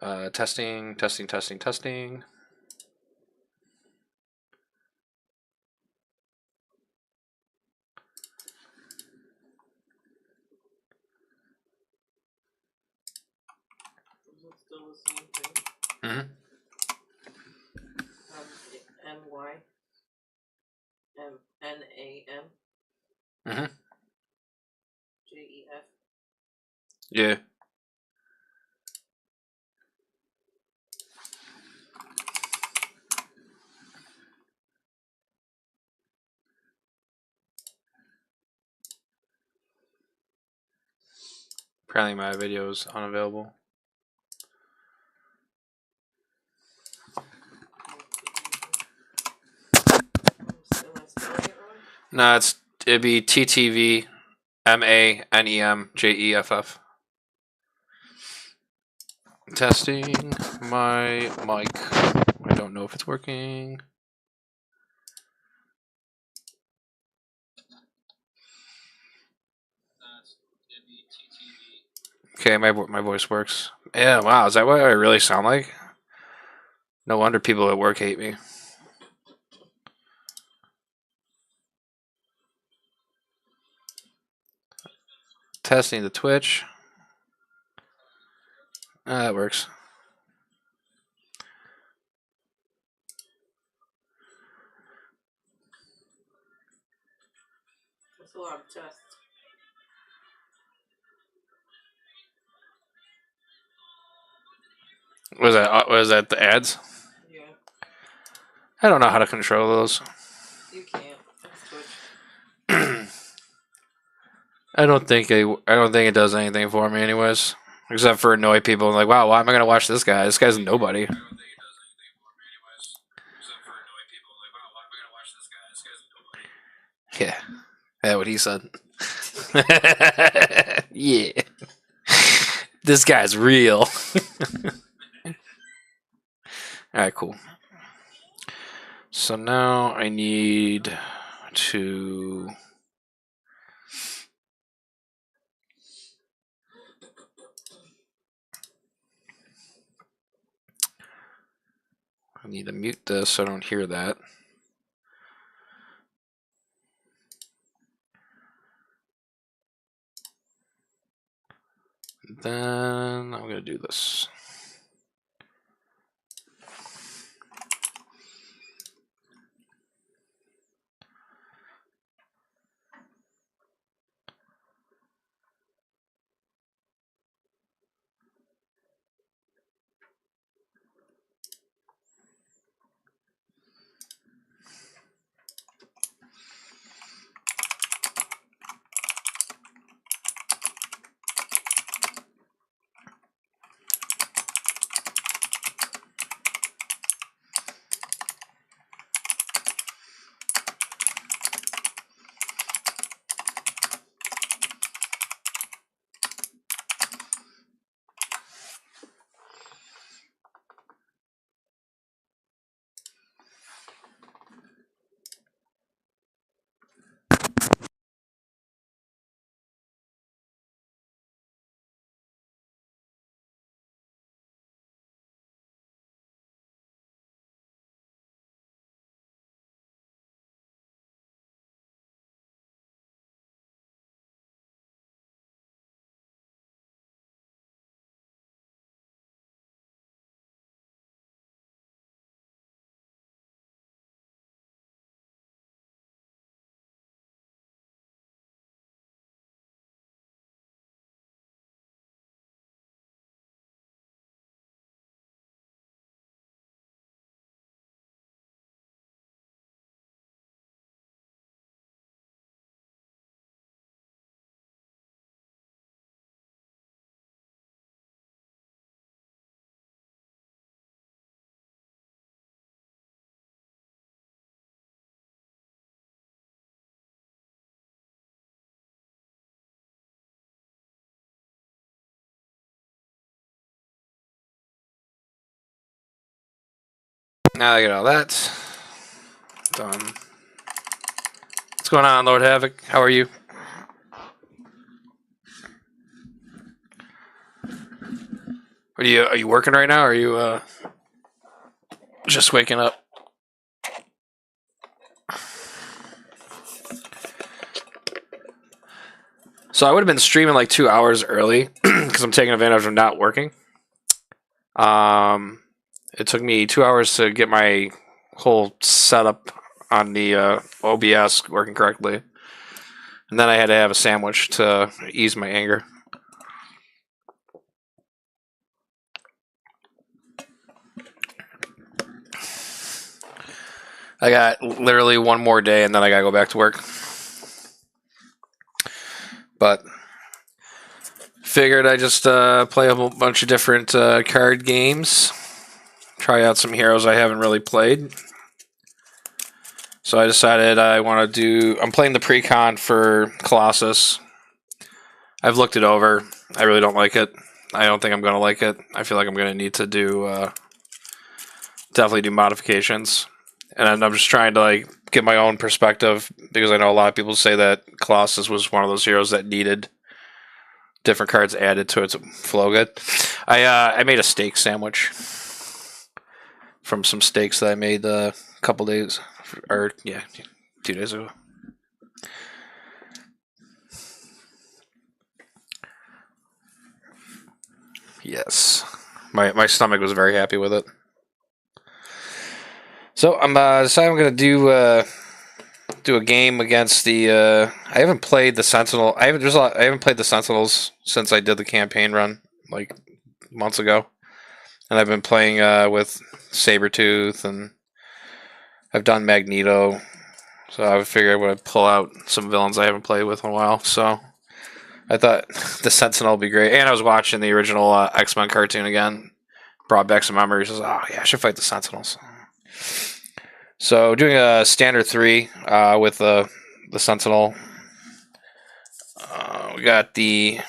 Testing, testing, testing, testing. Is it still the same thing? Mm-hmm. M-Y? M-N-A-M? Mm-hmm. J-E-F? Yeah. Apparently my video is unavailable. Am I spelling it wrong? No, it'd be TTV MANEMJEFF. Testing my mic. I don't know if it's working. Okay, my voice works. Yeah, wow, is that what I really sound like? No wonder people at work hate me. Testing the Twitch. That works. That's a lot of tests. Was that the ads? Yeah. I don't know how to control those. You can't. That's Twitch. I don't think it does anything for me, anyways, except for annoy people. Like, wow, why am I gonna watch this guy? This guy's nobody. Yeah, that's what he said. Yeah, this guy's real. All right, cool. So now I need to. I need to mute this so I don't hear that. Then I'm gonna do this. Now I get all that done. What's going on, Lord Havoc? How are you? Are you working right now, or are you just waking up? So I would have been streaming like 2 hours early because I'm taking advantage of not working. It took me 2 hours to get my whole setup on the OBS working correctly, and then I had to have a sandwich to ease my anger. I got literally one more day, and then I gotta go back to work. But figured I just play a whole bunch of different card games, try out some heroes I haven't really played. So I decided I want to do. I'm playing the pre-con for Colossus. I've looked it over. I really don't like it. I don't think I'm gonna like it. I feel like I'm gonna need to do definitely do modifications, and I'm just trying to like get my own perspective because I know a lot of people say that Colossus was one of those heroes that needed different cards added to it to flow good. I made a steak sandwich from some steaks that I made a couple days, or yeah, 2 days ago. Yes, my stomach was very happy with it. So I'm deciding I'm gonna do a game against the. I haven't played the Sentinel. I haven't played the Sentinels since I did the campaign run like months ago, and I've been playing with Sabretooth, and I've done Magneto. So I figured I would pull out some villains I haven't played with in a while. So I thought the Sentinel would be great, and I was watching the original X-Men cartoon again. Brought back some memories. I was like, oh yeah, I should fight the Sentinels. So doing a standard 3 with the Sentinel. We got the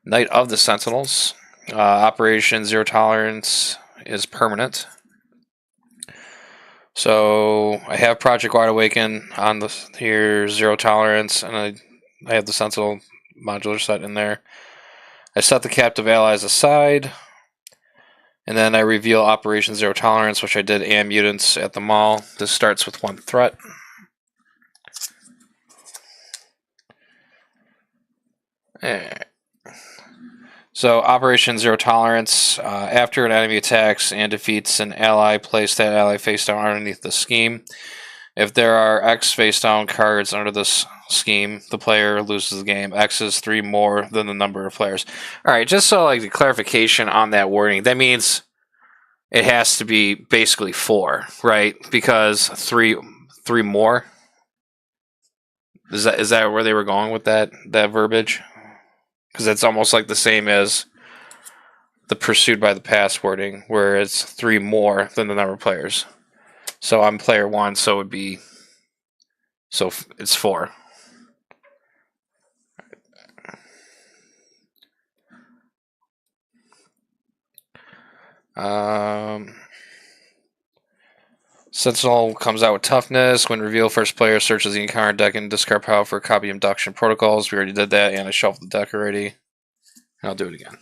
Knight of the Sentinels. Operation Zero Tolerance is permanent. So I have Project Wide Awaken on the here, Zero Tolerance, and I have the Sentinel modular set in there. I set the captive allies aside, and then I reveal Operation Zero Tolerance, which I did, and mutants at the mall. This starts with 1 threat. So Operation Zero Tolerance, after an enemy attacks and defeats an ally, place that ally face down underneath the scheme. If there are X face down cards under this scheme, the player loses the game. X is 3 more than the number of players. Alright, just so like the clarification on that wording, that means it has to be basically 4, right? Because 3 more? Is that where they were going with that verbiage? Because it's almost like the same as the pursued by the past wording, where it's 3 more than the number of players. So I'm player 1, so it would be. So it's 4. Sentinel comes out with toughness. When revealed, first player searches the encounter deck and discard power for copy induction protocols. We already did that, and I shuffled the deck already. And I'll do it again.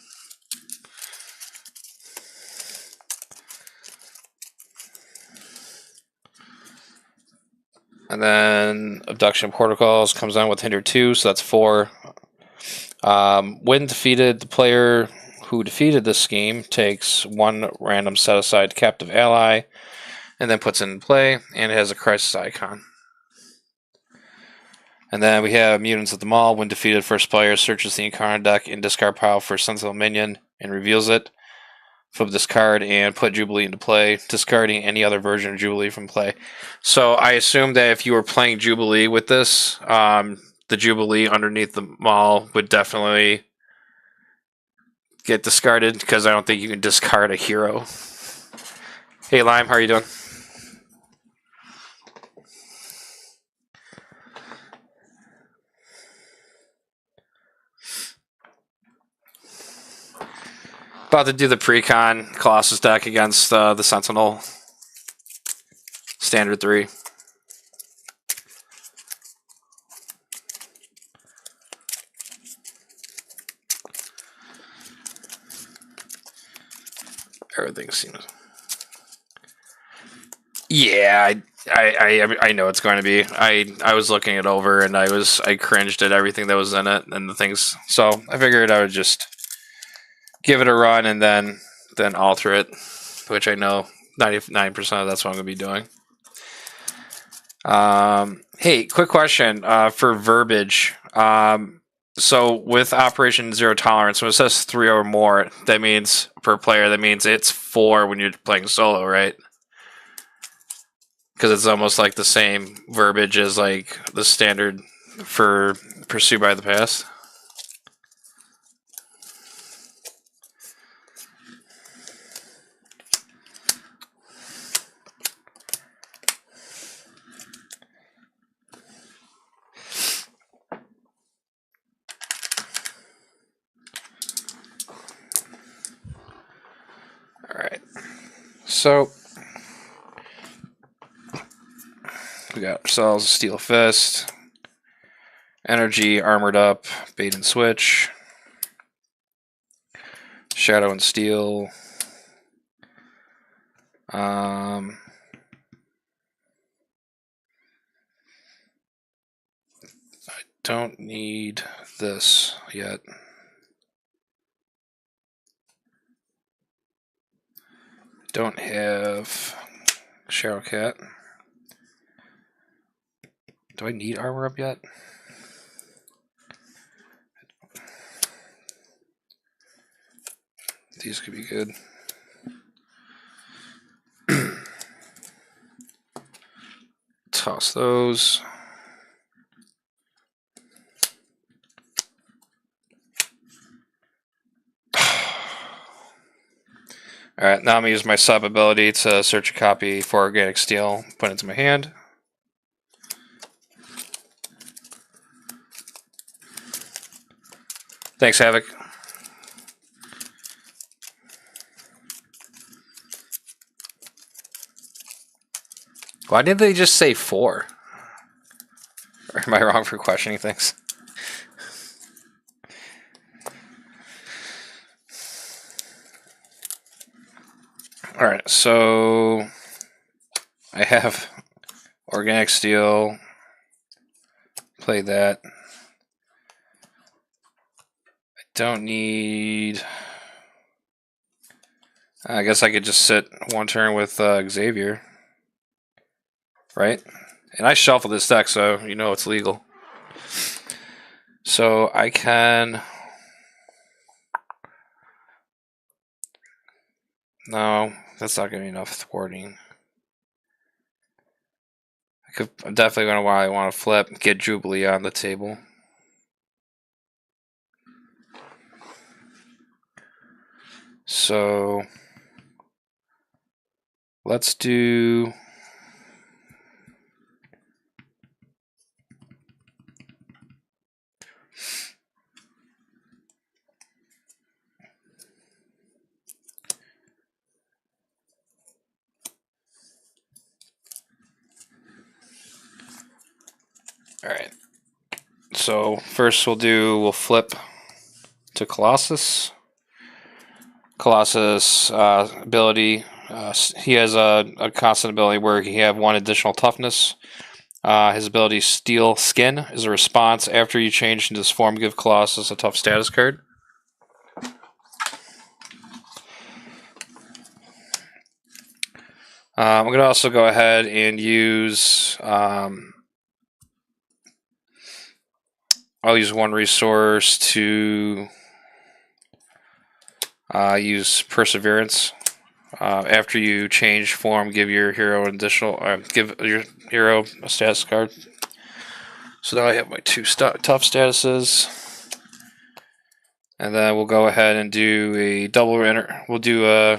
And then Abduction Protocols comes on with Hinder 2, so that's 4. When defeated, the player who defeated this scheme takes 1 random set-aside captive ally and then puts it in play, and it has a crisis icon. And then we have Mutants at the Mall. When defeated, first player searches the encounter deck and discard pile for Sentinel Minion and reveals it. Flip this card and put Jubilee into play, discarding any other version of Jubilee from play. So I assume that if you were playing Jubilee with this, the Jubilee underneath the Mall would definitely get discarded, because I don't think you can discard a hero. Hey Lime, how are you doing? About to do the pre-con Colossus deck against the Sentinel. Standard 3. Everything seems. Yeah, I know it's going to be. I was looking it over and I cringed at everything that was in it and the things. So I figured I would just give it a run and then alter it, which I know 99% of that's what I'm going to be doing. Hey, quick question for verbiage. So with Operation Zero Tolerance, when it says 3 or more, that means per player. That means it's 4 when you're playing solo, right? Because it's almost like the same verbiage as like the standard for Pursue by the Past. All right. So we got ourselves Steel Fist, Energy, Armored Up, Bait and Switch, Shadow and Steel. I don't need this yet. Don't have Shadowcat. Do I need Armor Up yet? These could be good. Toss those. Alright, now I'm going to use my sub ability to search a copy for Organic Steel, put it into my hand. Thanks, Havoc. Why did they just say 4? Or am I wrong for questioning things? Alright, so I have Organic Steel. Play that. I don't need... I guess I could just sit one turn with Xavier. Right? And I shuffle this deck, so you know it's legal. So I can... No, that's not going to be enough thwarting. I'm definitely going to want to flip, get Jubilee on the table. So let's do... Alright. So first we'll flip to Colossus. Colossus ability. He has a constant ability where he have 1 additional toughness. His ability Steel Skin is a response after you change into this form. Give Colossus a tough status card. I'm going to also go ahead and use... I'll use 1 resource to use Perseverance. After you change form, give your hero an additional. Give your hero a status card. So now I have my 2 tough statuses, and then we'll go ahead and do a double. We'll do a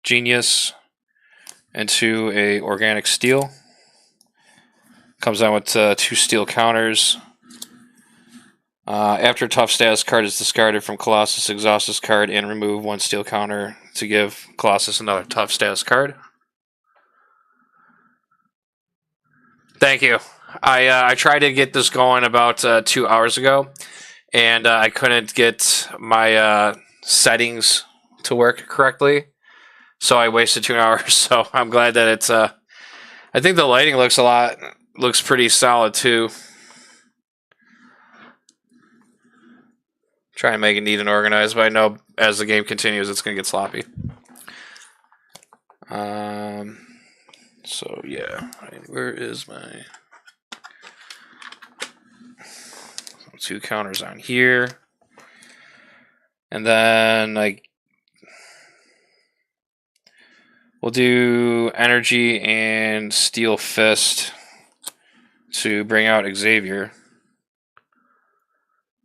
Genius into a Organic Steel. Comes out with 2 steel counters. After a tough status card is discarded from Colossus, exhaust this card and remove 1 steel counter to give Colossus another tough status card. Thank you. I tried to get this going about 2 hours ago, and I couldn't get my settings to work correctly. So I wasted 2 hours. So I'm glad that it's. I think the lighting looks pretty solid too. Try and make it neat and organized, but I know as the game continues, it's gonna get sloppy. So yeah, where is my 2 counters on here, and then we'll do energy and steel fist to bring out Xavier,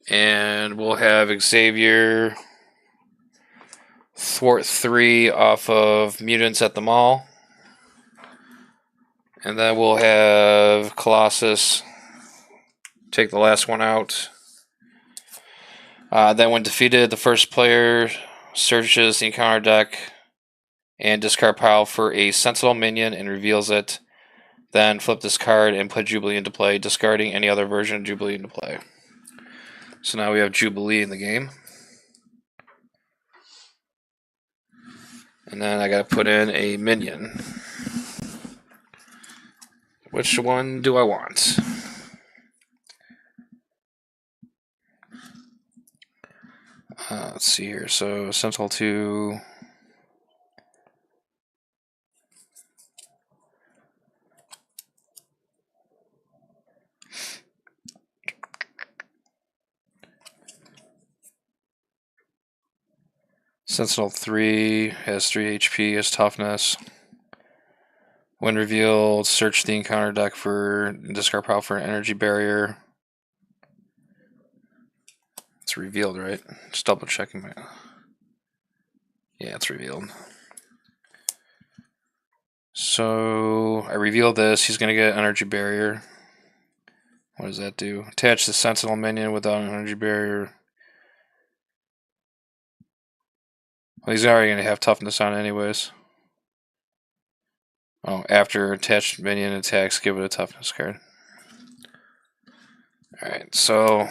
and we'll have Xavier thwart 3 off of mutants at the mall. And then we'll have Colossus take the last one out. Then when defeated, the first player searches the encounter deck and discard pile for a Sentinel minion and reveals it. Then flip this card and put Jubilee into play, discarding any other version of Jubilee into play. So now we have Jubilee in the game. And then I gotta put in a minion. Which one do I want? Let's see here. So Sentinel 2. Sentinel 3 has 3 HP, has toughness. When revealed, search the encounter deck for discard pile for an energy barrier. It's revealed, right? Just double checking my. Yeah, it's revealed. So I reveal this. He's gonna get energy barrier. What does that do? Attach the Sentinel minion without an energy barrier. Well, he's already gonna have toughness on anyways. Oh, after attached minion attacks, give it a toughness card. Alright, so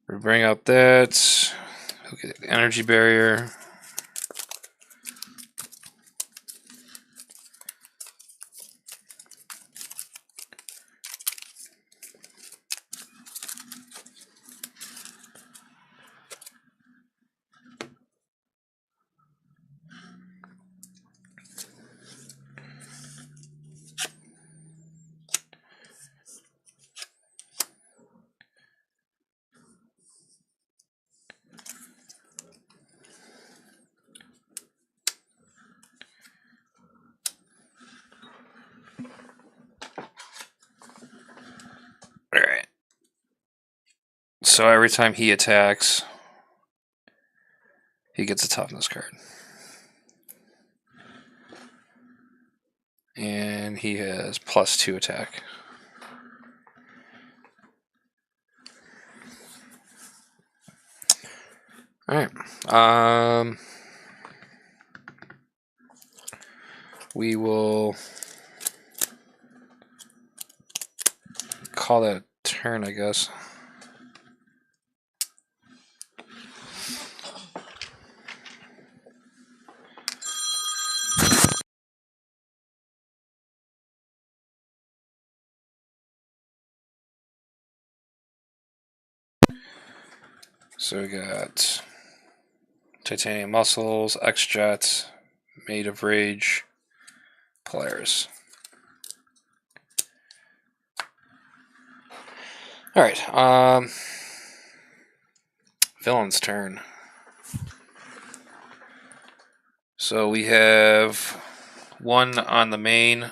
we bring out that. Okay, energy barrier. Alright. So every time he attacks, he gets a toughness card. And he has +2 attack. Alright. We will call that a turn, I guess. So we got Titanium Muscles, X-Jet, Made of Rage, Polaris. Alright, villain's turn. So we have 1 on the main.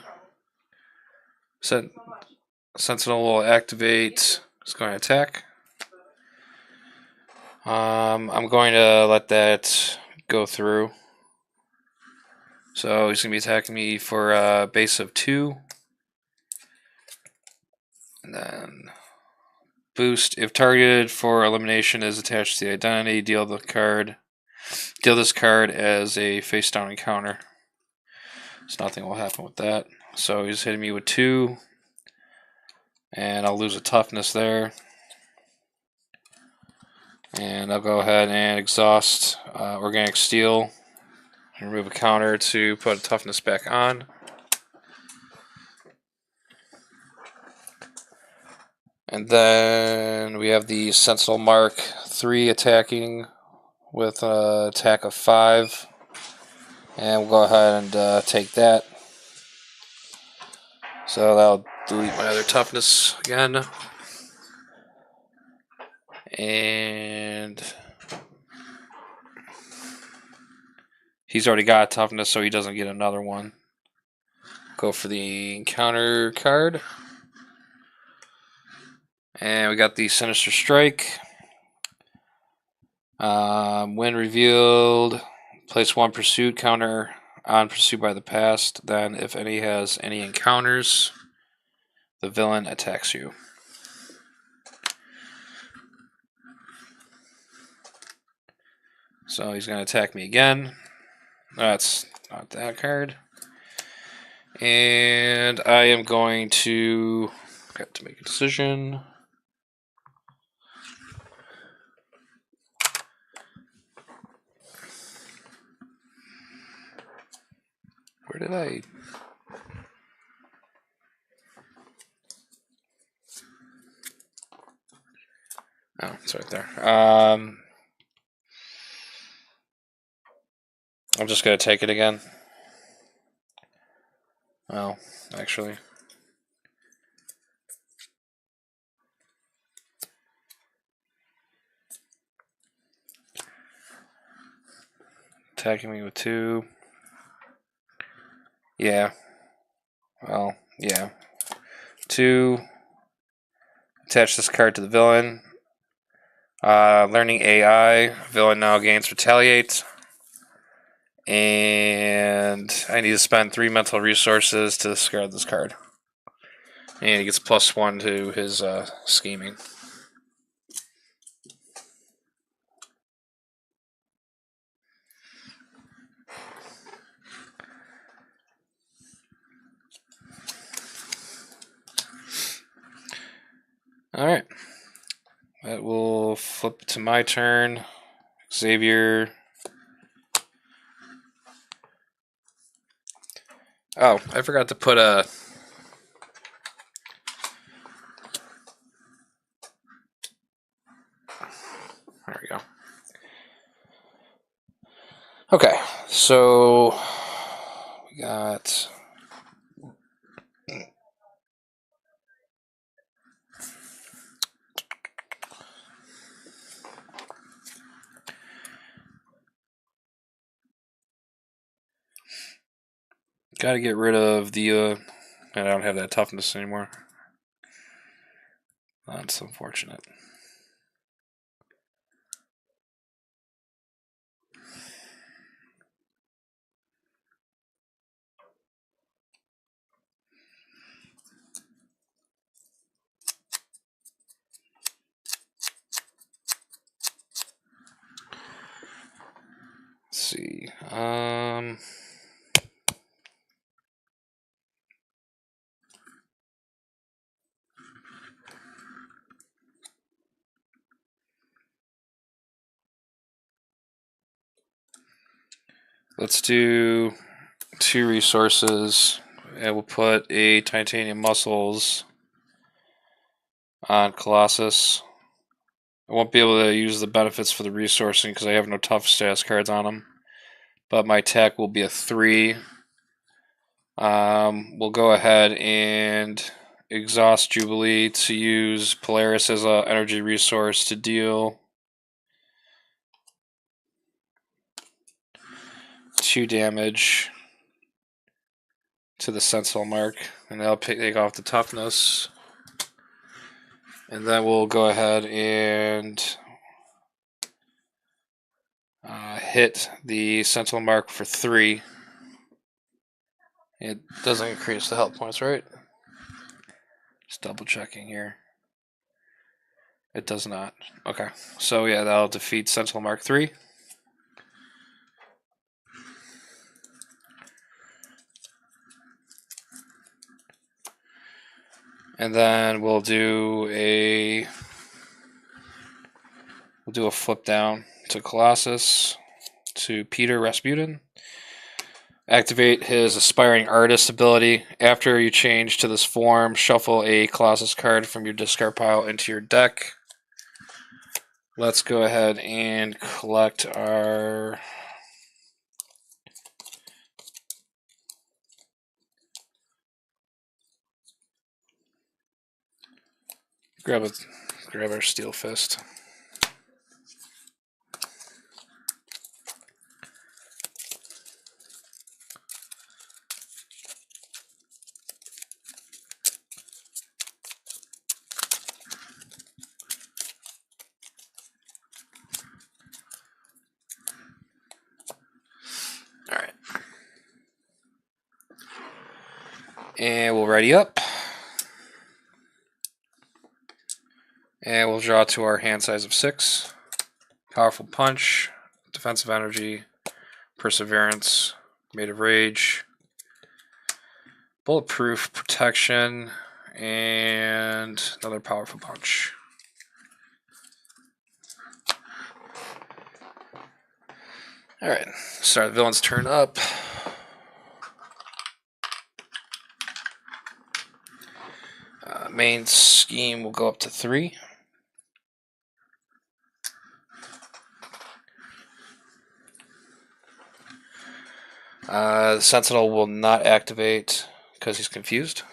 Sentinel will activate. It's going to attack. I'm going to let that go through. So he's going to be attacking me for a base of 2. And then boost. If targeted for elimination is attached to the identity, deal this card as a face down encounter. So nothing will happen with that. So he's hitting me with 2. And I'll lose a toughness there. And I'll go ahead and exhaust Organic Steel Remove a counter to put a toughness back on. And then we have the Sentinel Mark 3 attacking with an attack of 5. And we'll go ahead and take that. So that'll delete my other toughness again. And he's already got a toughness, so he doesn't get another one. Go for the encounter card. And we got the Sinister Strike. When revealed, place 1 pursuit counter on pursuit by the past. Then, if any has any encounters, the villain attacks you. So he's going to attack me again. That's not that card. And I am going to have to make a decision. Where did I? Oh, it's right there. I'm just going to take it again. Well, actually. Attacking me with 2. Yeah. Well, yeah. 2. Attach this card to the villain. Learning AI. Villain now gains Retaliate. And I need to spend 3 mental resources to discard this card. And he gets +1 to his scheming. Alright. That will flip to my turn. Xavier. Oh, I forgot to put a... There we go. Okay, so we got... Got to get rid of the... I don't have that toughness anymore. That's unfortunate. Let's see. Let's do 2 resources, and we'll put a Titanium Muscles on Colossus. I won't be able to use the benefits for the resourcing because I have no tough status cards on them. But my attack will be a 3. We'll go ahead and exhaust Jubilee to use Polaris as an energy resource to deal 2 damage to the Sentinel Mark, and that'll take off the toughness. And then we'll go ahead and hit the Sentinel Mark for 3. It doesn't increase the health points, right? Just double checking here. It does not. Okay, so yeah, that'll defeat Sentinel Mark 3. And then we'll do a flip down to Colossus, to Peter Rasputin. Activate his Aspiring Artist ability. After you change to this form, shuffle a Colossus card from your discard pile into your deck. Let's go ahead and collect our... Grab our Steel Fist. Alright. And we'll ready up. And we'll draw to our hand size of 6. Powerful Punch, Defensive Energy, Perseverance, Made of Rage, Bulletproof Protection, and another Powerful Punch. Alright, start the villain's turn up. Main scheme will go up to 3. The Sentinel will not activate because he's confused.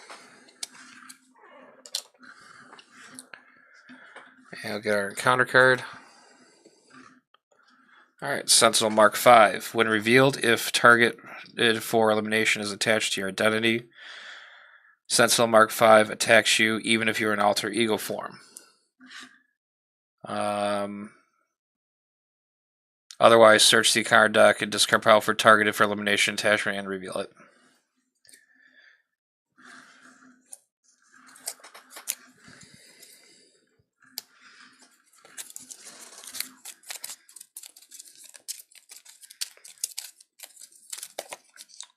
And we'll get our encounter card. Alright, Sentinel Mark 5. When revealed, if targeted for elimination is attached to your identity, Sentinel Mark 5 attacks you even if you're in alter ego form. Otherwise, search the card deck and discard pile for targeted for elimination attachment and reveal it.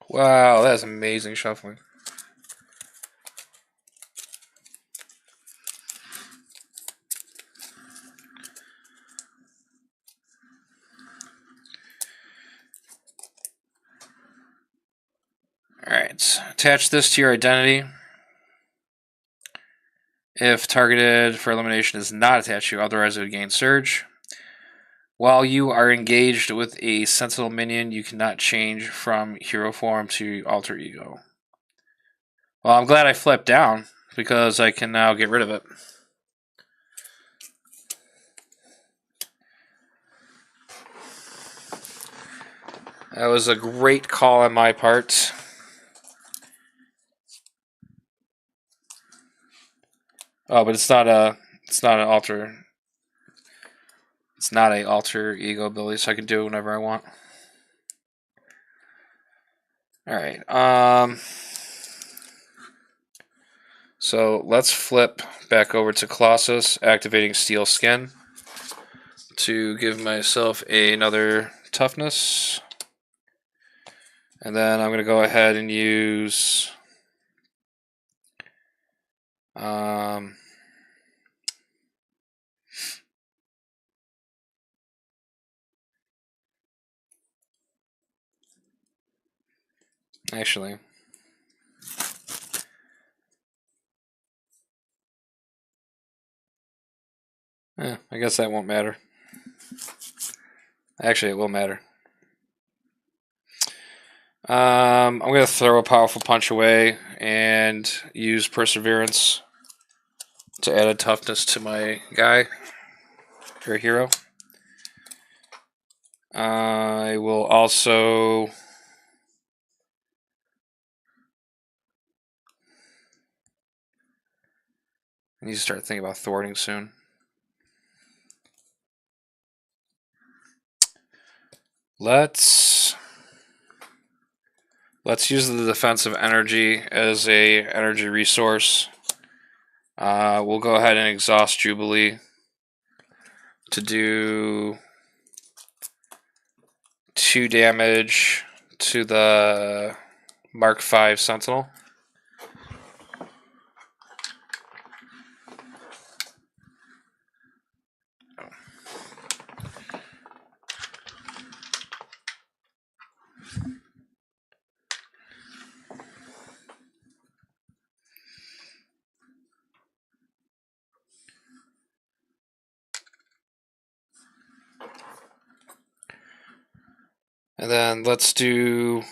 Wow, that's amazing shuffling. Alright, attach this to your identity. If targeted for elimination is not attached to you, otherwise it would gain Surge. While you are engaged with a Sentinel minion, you cannot change from hero form to alter ego. Well, I'm glad I flipped down, because I can now get rid of it. That was a great call on my part. Oh, but it's not an alter ego ability, so I can do it whenever I want. Alright, so let's flip back over to Colossus, activating Steel Skin to give myself another toughness. And then I'm going to go ahead and use actually, I guess that won't matter. Actually, it will matter. I'm going to throw a Powerful Punch away and use Perseverance to add a toughness to my guy, or hero. I will also I need to start thinking about thwarting soon. Let's use the defensive energy as a energy resource. We'll go ahead and exhaust Jubilee to do 2 damage to the Mark 5 Sentinel. And then let's do...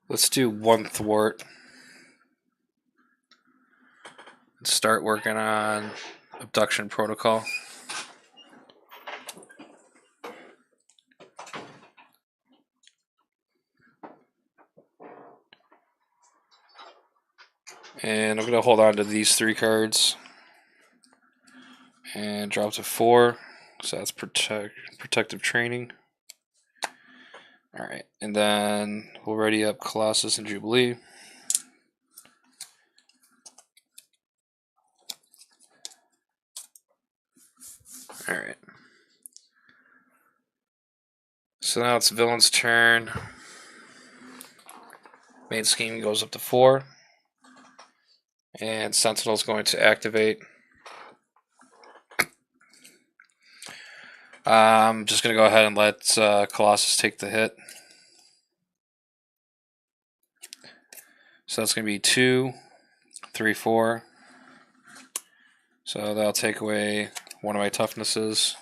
Let's do one thwart. Start working on abduction protocol. And I'm going to hold on to these 3 cards. And drop to 4. So that's protective training. Alright, and then we'll ready up Colossus and Jubilee. Alright. So now it's Villain's turn. Main scheme goes up to 4. And Sentinel's going to activate. I'm just going to go ahead and let Colossus take the hit. So that's going to be 2, 3, 4. So that'll take away one of my toughnesses.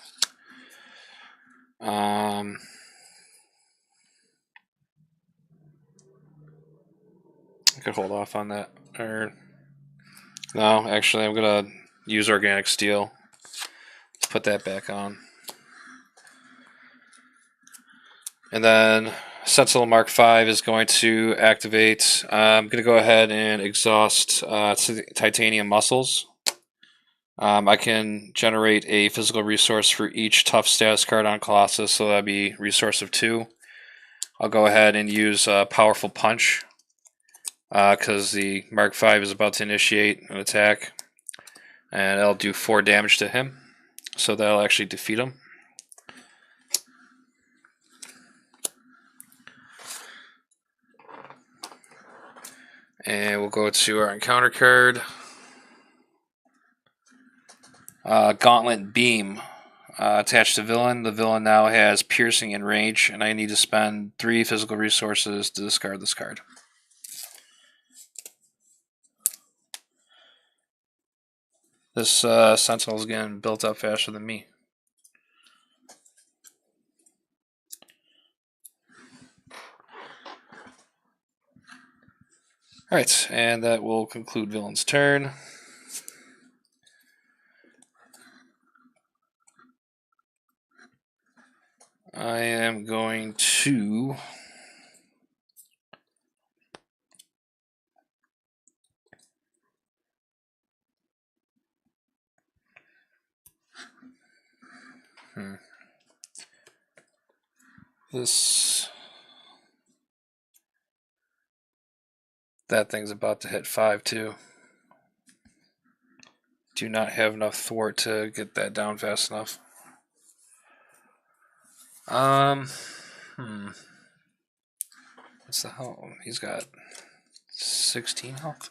I could hold off on that. Or no, actually, I'm going to use Organic Steel to put that back on. And then Sentinel Mark V is going to activate. I'm going to go ahead and exhaust Titanium Muscles. I can generate a physical resource for each tough status card on Colossus, so that'd be resource of 2. I'll go ahead and use Powerful Punch because the Mark V is about to initiate an attack, and I'll do 4 damage to him, so that'll actually defeat him. And we'll go to our encounter card. Gauntlet Beam. Attached to villain. The villain now has piercing and range, and I need to spend 3 physical resources to discard this card. This Sentinel is getting built up faster than me. Alright, and that will conclude villain's turn. I am going to that thing's about to hit 5 too. Do not have enough thwart to get that down fast enough. What's the hell? He's got 16 health.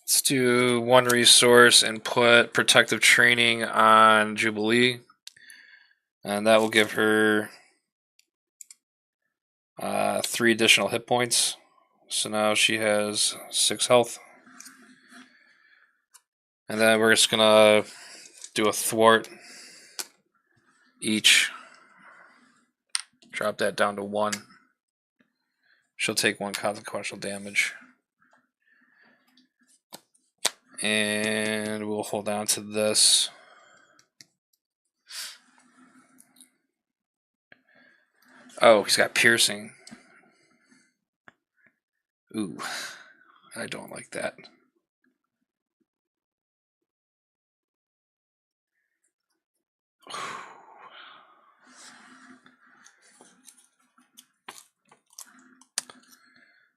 Let's do 1 resource and put protective training on Jubilee. And that will give her 3 additional hit points. So now she has 6 health. And then we're just gonna do a thwart each. Drop that down to 1. She'll take 1 consequential damage. And we'll hold on to this. Oh, he's got piercing. Ooh, I don't like that.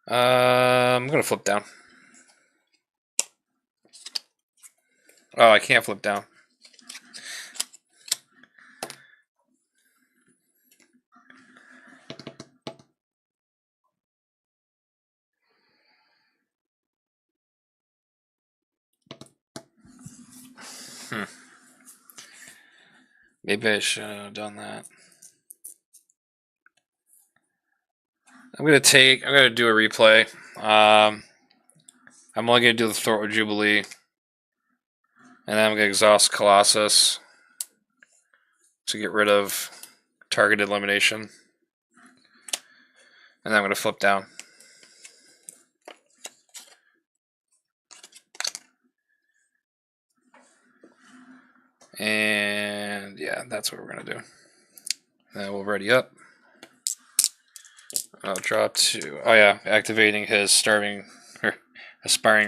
I'm gonna flip down. Oh, I can't flip down. Maybe I should have done that. I'm gonna do a replay. I'm only gonna do the Throat of Jubilee, and then I'm gonna exhaust Colossus to get rid of targeted elimination, and then I'm gonna flip down. And yeah, that's what we're gonna do. Then we'll ready up. I'll drop to, oh yeah, activating his aspiring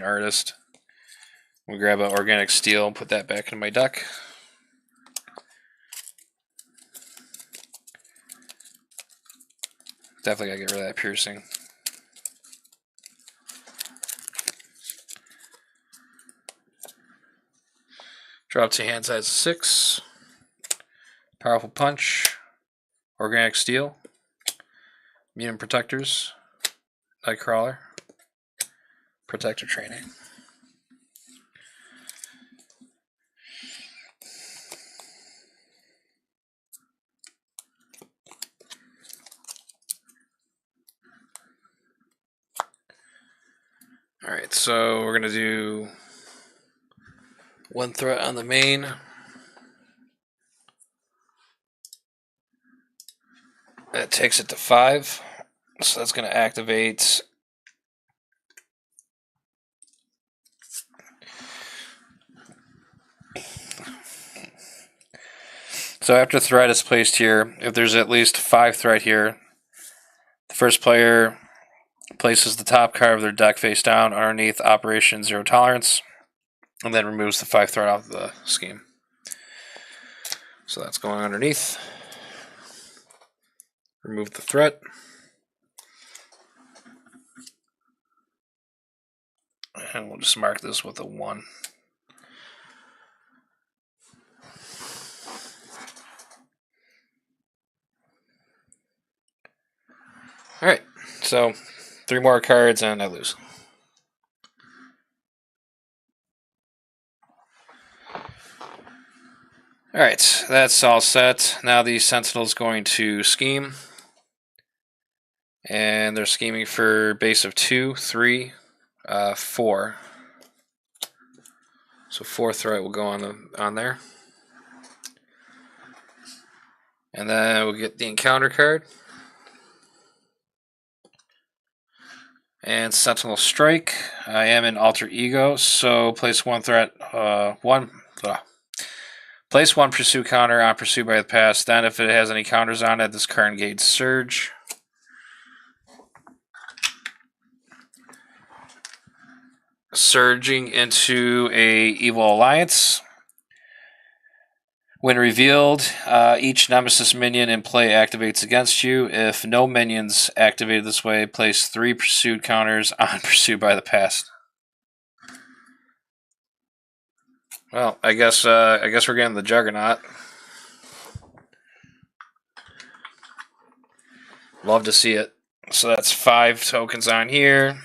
artist. We'll grab an organic steel, put that back in my deck. Definitely gotta get rid of that piercing. Drop to hand size 6. Powerful Punch. Organic Steel. Mutant Protectors. Nightcrawler. Protector Training. Alright, so we're going to do 1 threat on the main. That takes it to 5. So that's going to activate. So after threat is placed here, if there's at least 5 threat here, the first player places the top card of their deck face down underneath Operation Zero Tolerance, and then removes the 5 threat off the scheme. So that's going underneath. Remove the threat. And we'll just mark this with a 1. Alright, so 3 more cards and I lose. Alright, that's all set. Now the Sentinel's going to scheme. And they're scheming for base of 2, 3, 4. So 4 threat will go on there. And then we'll get the encounter card. And Sentinel Strike. I am in Alter Ego, so place 1 threat, place 1 Pursue counter on Pursued by the Past. Then if it has any counters on it, this card engages Surge. Surging into a Evil Alliance. When revealed, each Nemesis minion in play activates against you. If no minions activated this way, place 3 Pursued counters on Pursued by the Past. Well, I guess we're getting the Juggernaut. Love to see it. So that's 5 tokens on here.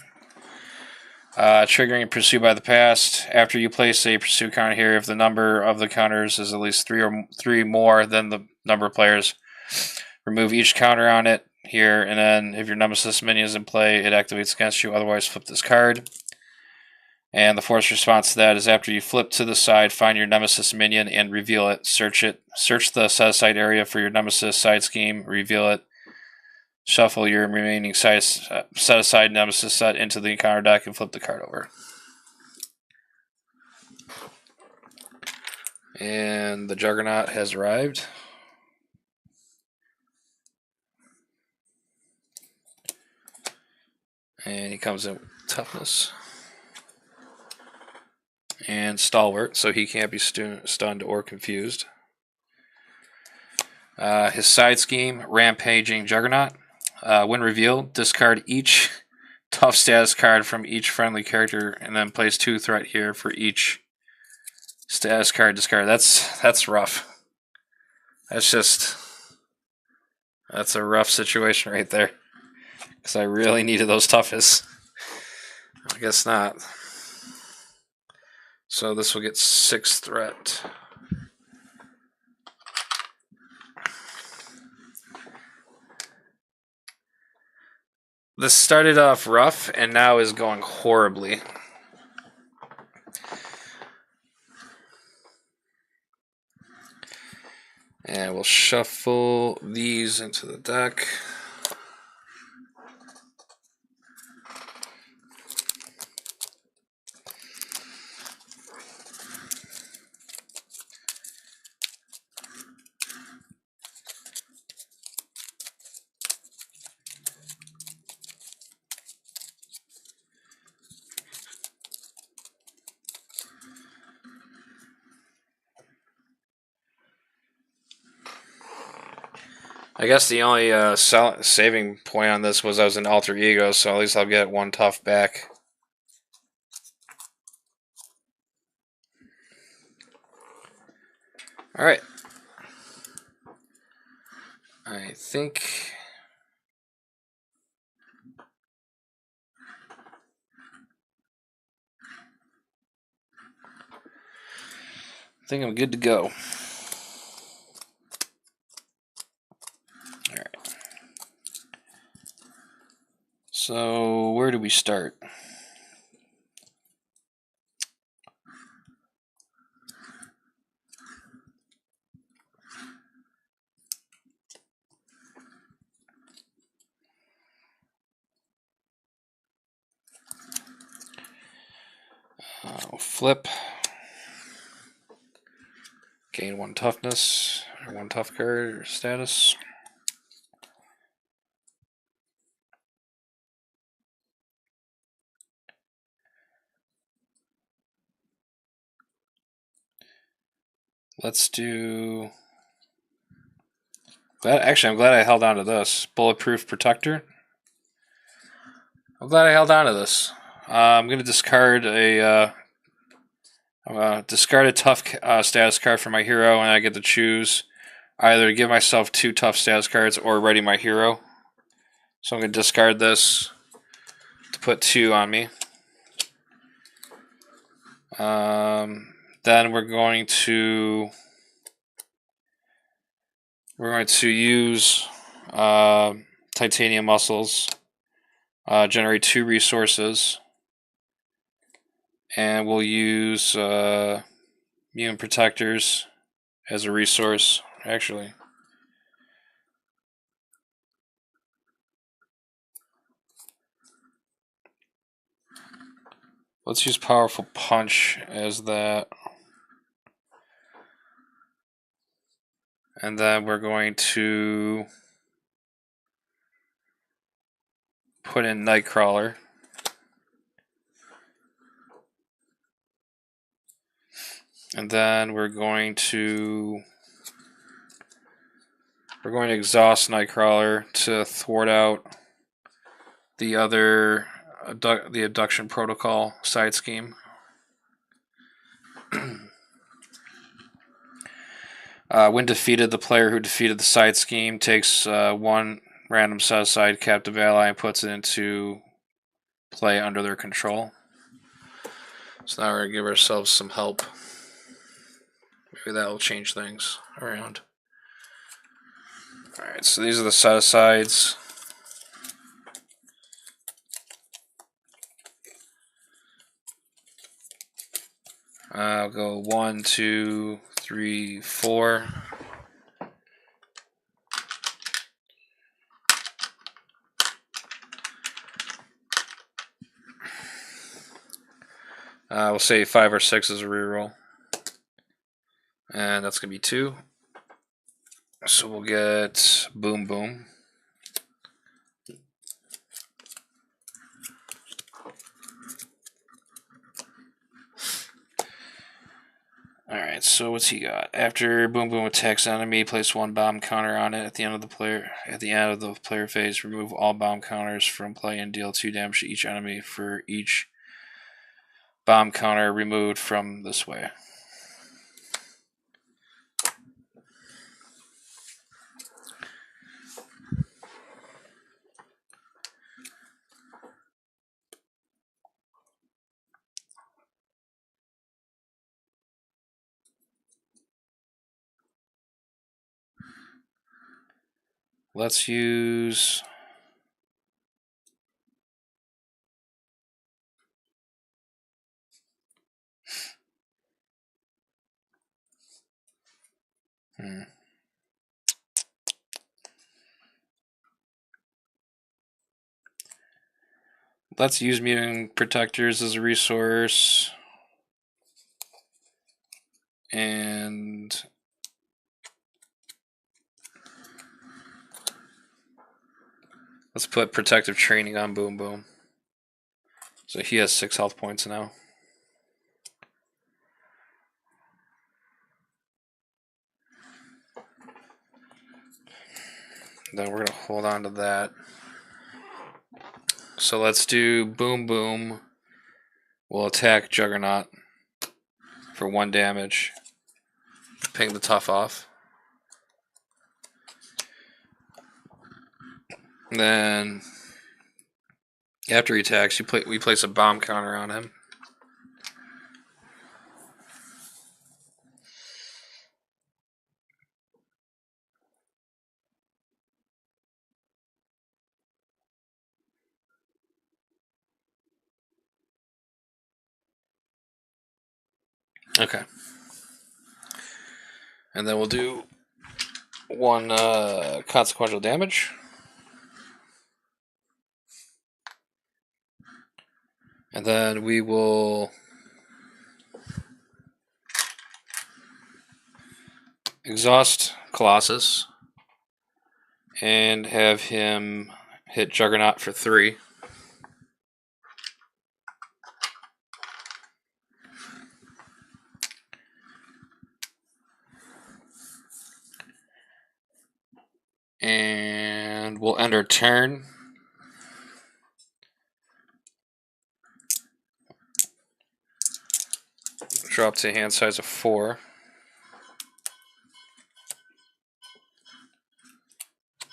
Triggering Pursue by the Past. After you place a Pursue counter here, if the number of the counters is at least 3 more than the number of players, remove each counter on it here, and then if your Nemesis minion is in play, it activates against you. Otherwise, flip this card. And the force response to that is after you flip to the side, find your Nemesis minion and reveal it. Search the set-aside area for your Nemesis side scheme, reveal it. Shuffle your remaining set-aside Nemesis set into the encounter deck and flip the card over. And the Juggernaut has arrived. And he comes in with Toughness. And Stalwart, so he can't be stunned or confused. His side scheme, Rampaging Juggernaut. When revealed, discard each tough status card from each friendly character, and then place 2 threat here for each status card discard. That's rough. That's a rough situation right there. Because I really needed those toughest. I guess not. So this will get 6 threat. This started off rough and now is going horribly. And we'll shuffle these into the deck. I guess the only saving point on this was I was an alter ego, so at least I'll get 1 tough back. Alright. I think... I'm good to go. Alright. So, where do we start? Flip. Gain 1 toughness, or 1 tough card, or status. Let's do... Actually, I'm glad I held on to this. Bulletproof Protector. I'm glad I held on to this. I'm going to discard a... discard a tough status card for my hero, and I get to choose either give myself 2 tough status cards or ready my hero. So I'm going to discard this to put 2 on me. Then we're going to use titanium muscles, generate 2 resources, and we'll use mutant protectors as a resource. Actually, let's use powerful punch as that. And then we're going to put in Nightcrawler. And then we're going to exhaust Nightcrawler to thwart out the other the abduction protocol side scheme. When defeated, the player who defeated the side scheme takes 1 random set-aside captive ally and puts it into play under their control. So now we're going to give ourselves some help. Maybe that will change things around. Alright, so these are the set-asides. I'll go 1, 2, 3, 4. We'll say 5 or 6 as a reroll. And that's going to be 2. So we'll get Boom Boom. Alright, so what's he got? After Boom Boom attacks enemy, place 1 bomb counter on it. At the end of the player phase, remove all bomb counters from play and deal 2 damage to each enemy for each bomb counter removed from this way. Let's use... Let's use Mutant Protectors as a resource. And... let's put Protective Training on Boom Boom. So he has 6 health points now. Then we're going to hold on to that. So let's do Boom Boom. We'll attack Juggernaut for 1 damage. Ping the tough off. And then after he attacks, we place a bomb counter on him. Okay. And then we'll do 1 consequential damage. And then we will exhaust Colossus and have him hit Juggernaut for 3. And we'll end our turn. Drop to hand size of 4.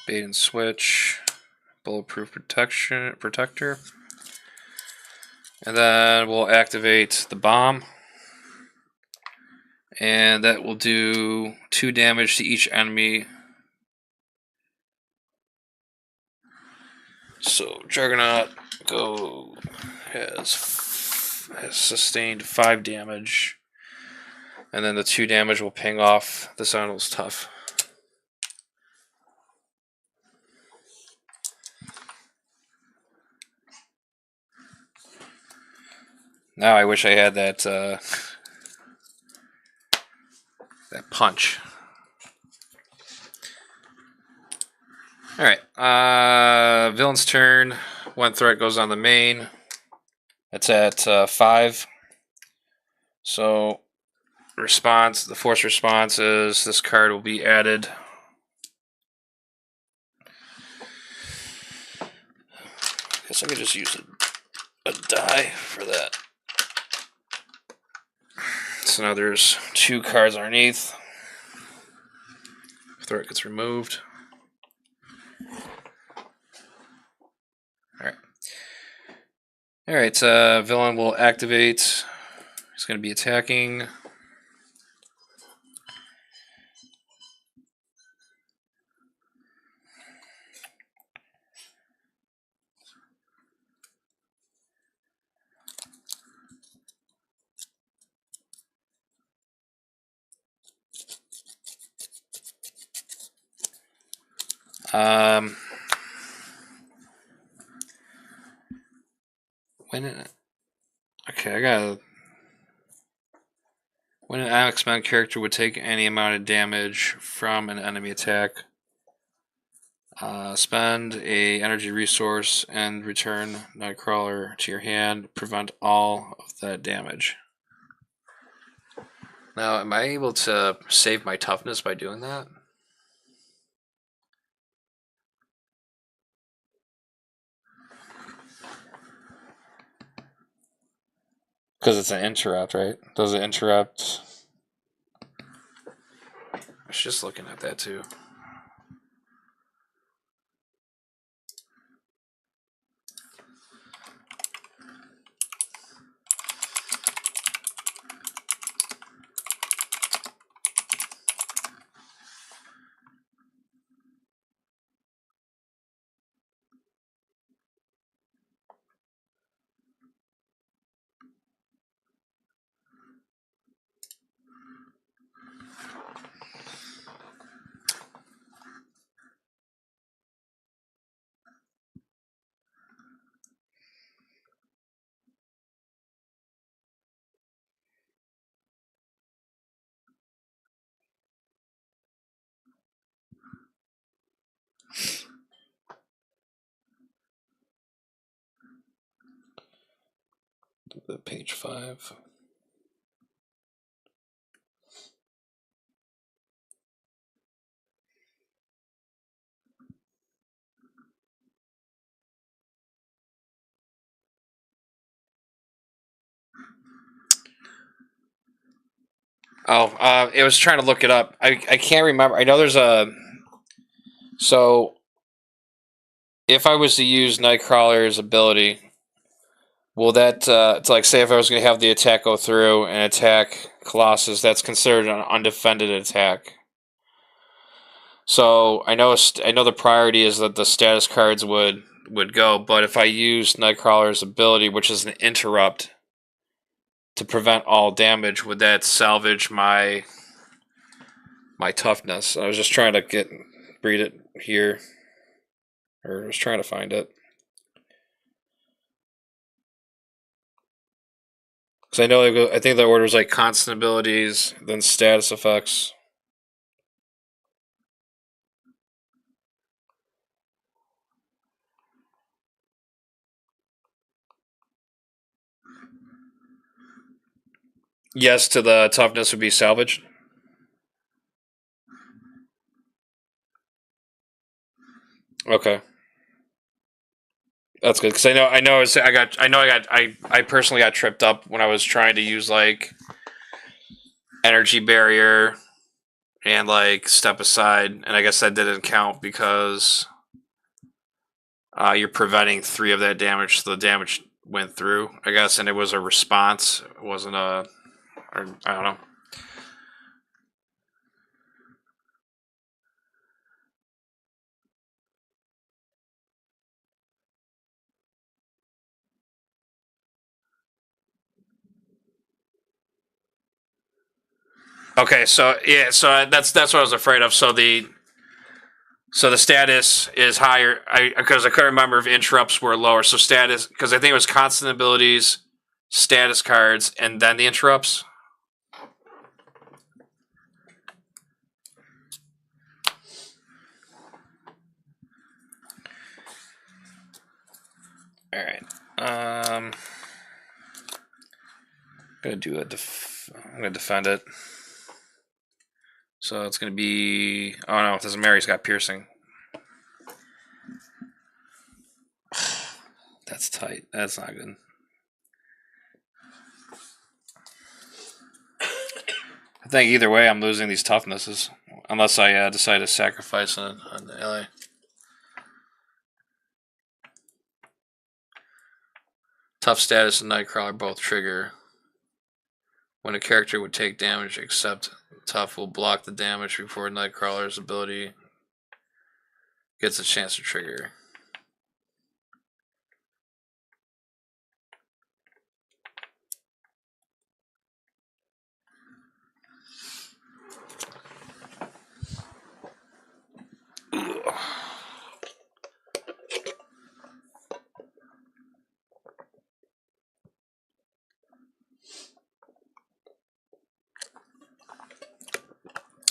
Bait and switch. Bulletproof protector. And then we'll activate the bomb. And that will do 2 damage to each enemy. So Juggernaut has sustained 5 damage. And then the 2 damage will ping off the Sentinel's tough. Now I wish I had that that punch. Alright. Villain's turn. 1 threat goes on the main. It's at 5. So the force response is this card will be added. Guess I could just use a die for that. So now there's 2 cards underneath. Threat gets removed. Alright, villain will activate. He's going to be attacking. When an X-Men character would take any amount of damage from an enemy attack, spend a energy resource and return Nightcrawler to your hand. Prevent all of that damage. Now, am I able to save my toughness by doing that? Because it's an interrupt, right? Does it interrupt? I was just looking at that too. Page 5. Oh, it was trying to look it up. I can't remember. I know there's a. So, if I was to use Nightcrawler's ability, will that it's like say if I was going to have the attack go through and attack Colossus, that's considered an undefended attack. So I know the priority is that the status cards would go, but if I use Nightcrawler's ability, which is an interrupt, to prevent all damage, would that salvage my toughness? I was just trying to read it here, or I was trying to find it. Because I think the order is like constant abilities, then status effects. Yes to the toughness would be salvaged. Okay, that's good because I personally got tripped up when I was trying to use like energy barrier and like step aside, and I guess that didn't count because you're preventing 3 of that damage, so the damage went through, I guess, and it was a response. It wasn't a, or I don't know. Okay, so yeah, so that's what I was afraid of. So the status is higher. Because I couldn't remember if interrupts were lower. So status, because I think it was constant abilities, status cards, and then the interrupts. All right. I'm gonna do I'm gonna defend it. So it's gonna be. Oh no, it doesn't matter. He's got piercing. That's tight. That's not good. I think either way, I'm losing these toughnesses unless I decide to sacrifice on the LA. Tough status and Nightcrawler both trigger when a character would take damage, except Tough will block the damage before Nightcrawler's ability gets a chance to trigger.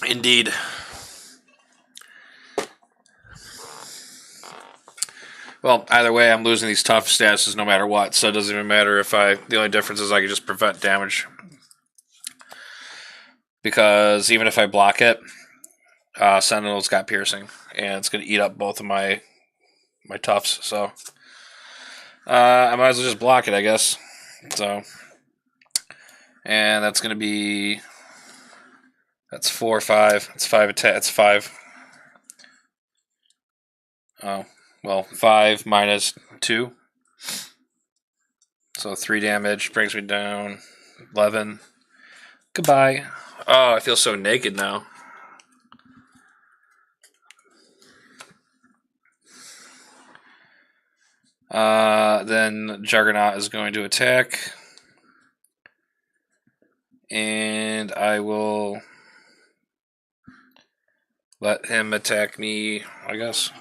Indeed. Well, either way, I'm losing these tough statuses no matter what, so it doesn't even matter if the only difference is I can just prevent damage. Because even if I block it, Sentinel's got piercing, and it's going to eat up both of my toughs, so I might as well just block it, I guess. So, and that's going to be, that's 4 or 5. It's 5 attack. It's 5. Oh, well, 5 minus 2. So 3 damage brings me down 11. Goodbye. Oh, I feel so naked now. Then Juggernaut is going to attack. And I will let him attack me, I guess.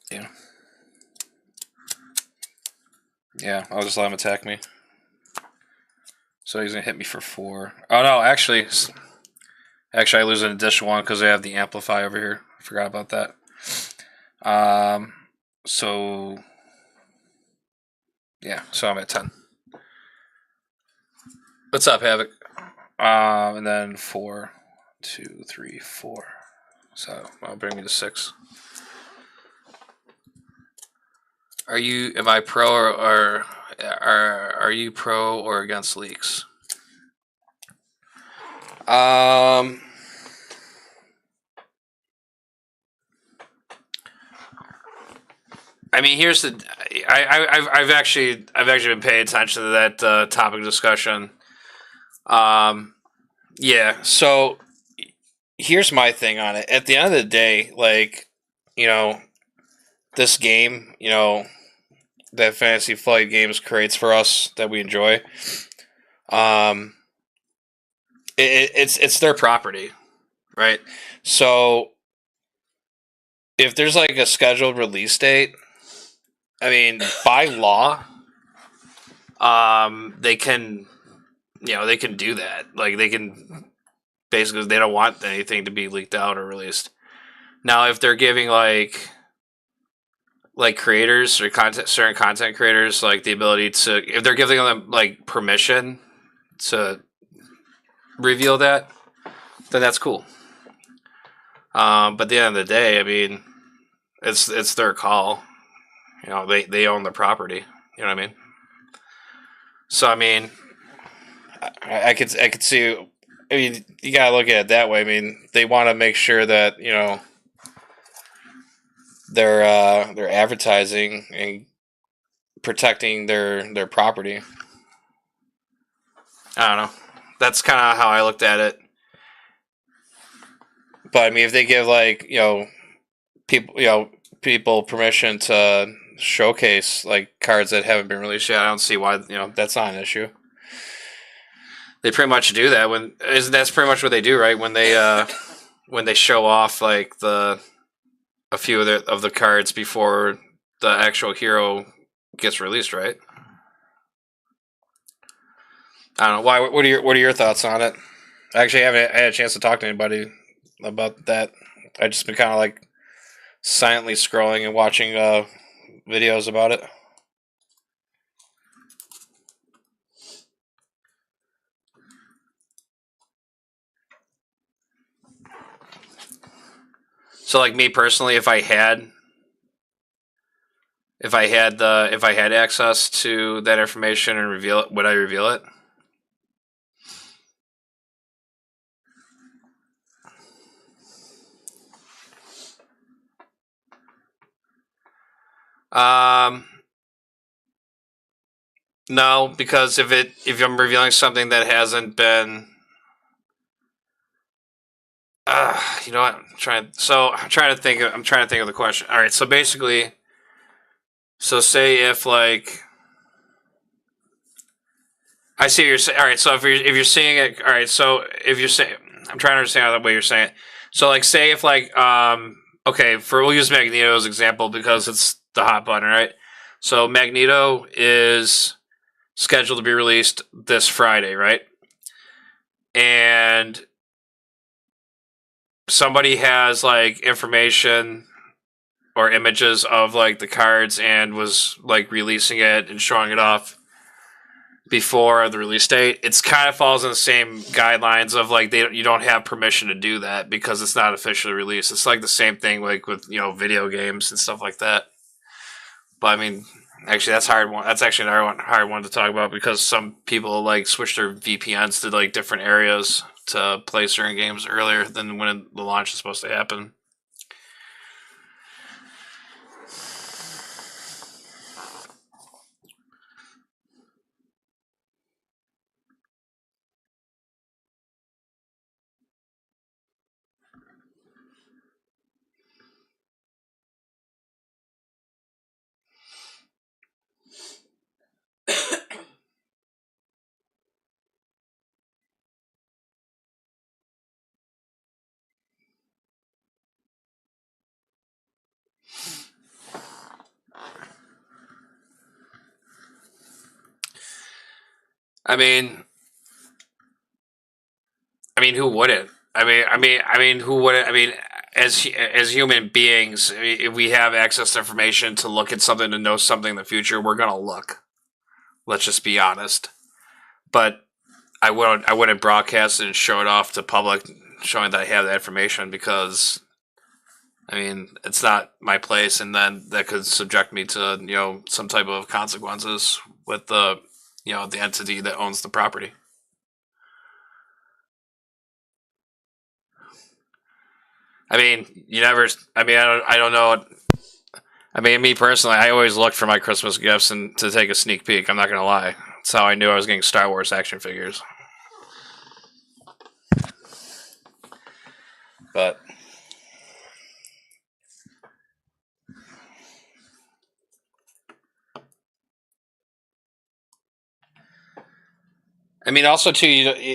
Yeah. Yeah, I'll just let him attack me. So he's going to hit me for 4. Oh, no, actually I lose an additional 1 because I have the Amplify over here. I forgot about that. So yeah, so I'm at 10. What's up, Havoc? And then 4, 2, 3, 4. So that'll bring me to 6. Am I pro or are you pro or against leaks? I mean, here's the. I've actually been paying attention to that topic of discussion. Yeah. So here's my thing on it. At the end of the day, like, this game, that Fantasy Flight Games creates for us that we enjoy. It's their property, right? So if there's like a scheduled release date, I mean, by law, they can, they can do that. Like they can basically, they don't want anything to be leaked out or released. Now, if they're giving like creators or certain content creators like the ability to, if they're giving them like permission to reveal that, then that's cool. But at the end of the day, I mean, it's their call. They own the property. You know what I mean? So I mean, I could see. I mean, you gotta look at it that way. I mean, they want to make sure that they're advertising and protecting their property. I don't know. That's kind of how I looked at it. But I mean, if they give like people permission to showcase like cards that haven't been released yet, I don't see why that's not an issue. They pretty much do that that's pretty much what they do, right? When they show off like a few of the cards before the actual hero gets released, right? I don't know why. What are your thoughts on it? I actually haven't had a chance to talk to anybody about that. I just been kind of like silently scrolling and watching videos about it. So, like me personally, if I had access to that information and reveal it, would I reveal it? No, because if I'm revealing something that hasn't been, you know what? I'm trying to think. I'm trying to think of the question. All right, so basically, say if like, I see what you're saying. All right, so if you're seeing it, all right, so if you're saying, I'm trying to understand the way you're saying it. So like, say if like, okay, we'll use Magneto as example because it's the hot button, right? So Magneto is scheduled to be released this Friday, right? And somebody has like information or images of like the cards and was like releasing it and showing it off before the release date. It's kind of falls in the same guidelines of like you don't have permission to do that because it's not officially released. It's like the same thing like with video games and stuff like that. But I mean, actually, that's hard one. That's actually another hard one to talk about because some people like switch their VPNs to like different areas to play certain games earlier than when the launch is supposed to happen. I mean, who wouldn't? I mean, who wouldn't? I mean, as human beings, if we have access to information to look at something, to know something in the future, we're gonna look. Let's just be honest. But I wouldn't broadcast it and show it off to public, showing that I have that information, because I mean it's not my place, and then that could subject me to some type of consequences with the entity that owns the property. I mean, you never. I mean, I don't know. I mean, me personally, I always looked for my Christmas gifts and to take a sneak peek. I'm not gonna lie. That's how I knew I was getting Star Wars action figures. But I mean, also too,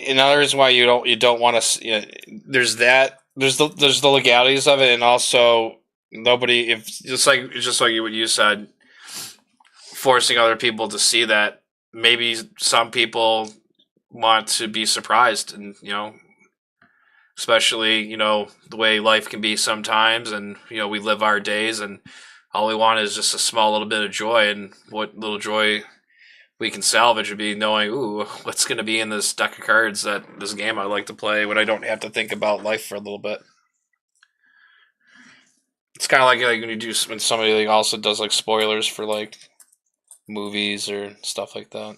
another reason why you don't want to. There's the legalities of it, and also nobody, if just like what you said, forcing other people to see that. Maybe some people want to be surprised, and especially the way life can be sometimes, and we live our days, and all we want is just a small little bit of joy, and what little joy we can salvage would be knowing, ooh, what's going to be in this deck of cards, that this game I like to play when I don't have to think about life for a little bit. It's kind of like when you do, when somebody also does spoilers for movies or stuff like that.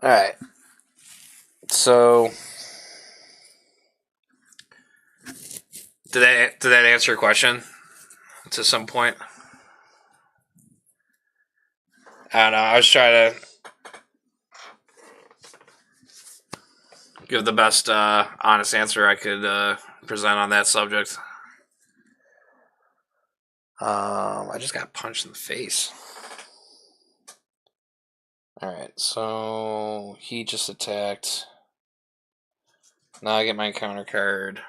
All right. So, did that answer your question to some point? I don't know. I was trying to give the best honest answer I could present on that subject. I just got punched in the face. Alright, so he just attacked. Now I get my counter card.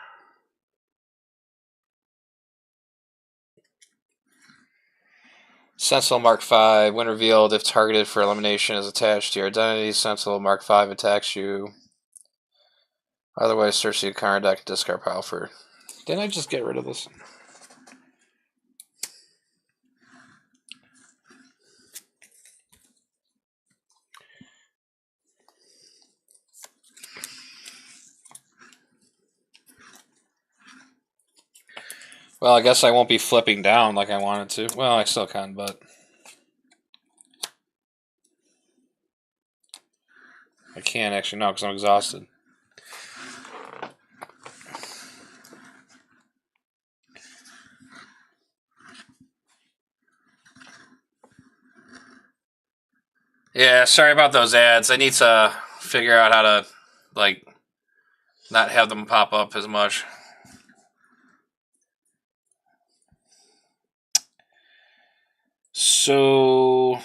Sentinel Mark V, when revealed, if targeted for elimination, is attached to your identity. Sentinel Mark V attacks you. Otherwise, search the card deck and discard pile for. Didn't I just get rid of this? Well, I guess I won't be flipping down like I wanted to. Well, I still can, but I can't actually now because I'm exhausted. Yeah, sorry about those ads. I need to figure out how to not have them pop up as much. So,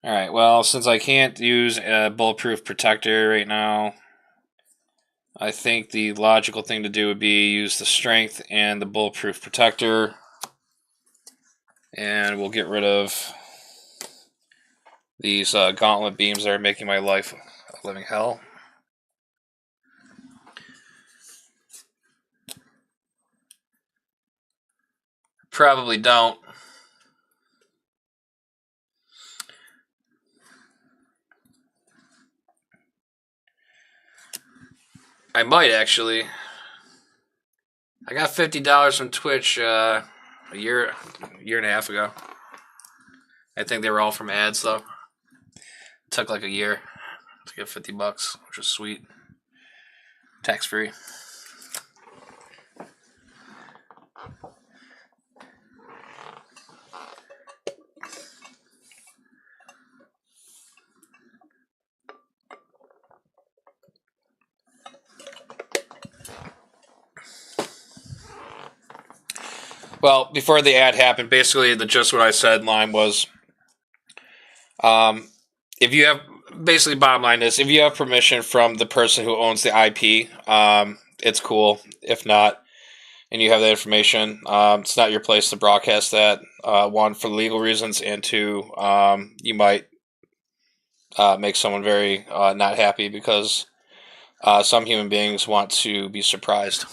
alright, well, since I can't use a bulletproof protector right now, I think the logical thing to do would be use the strength and the bulletproof protector, and we'll get rid of these gauntlet beams that are making my life a living hell. Probably don't. I might actually. I got $50 from Twitch a year and a half ago. I think they were all from ads though. It took like a year to get $50, which was sweet. Tax free. Well, before the ad happened, basically just what I said line was, if you have, basically bottom line is, if you have permission from the person who owns the IP, it's cool. If not, and you have that information, it's not your place to broadcast that. One, for legal reasons, and two, you might make someone very not happy because some human beings want to be surprised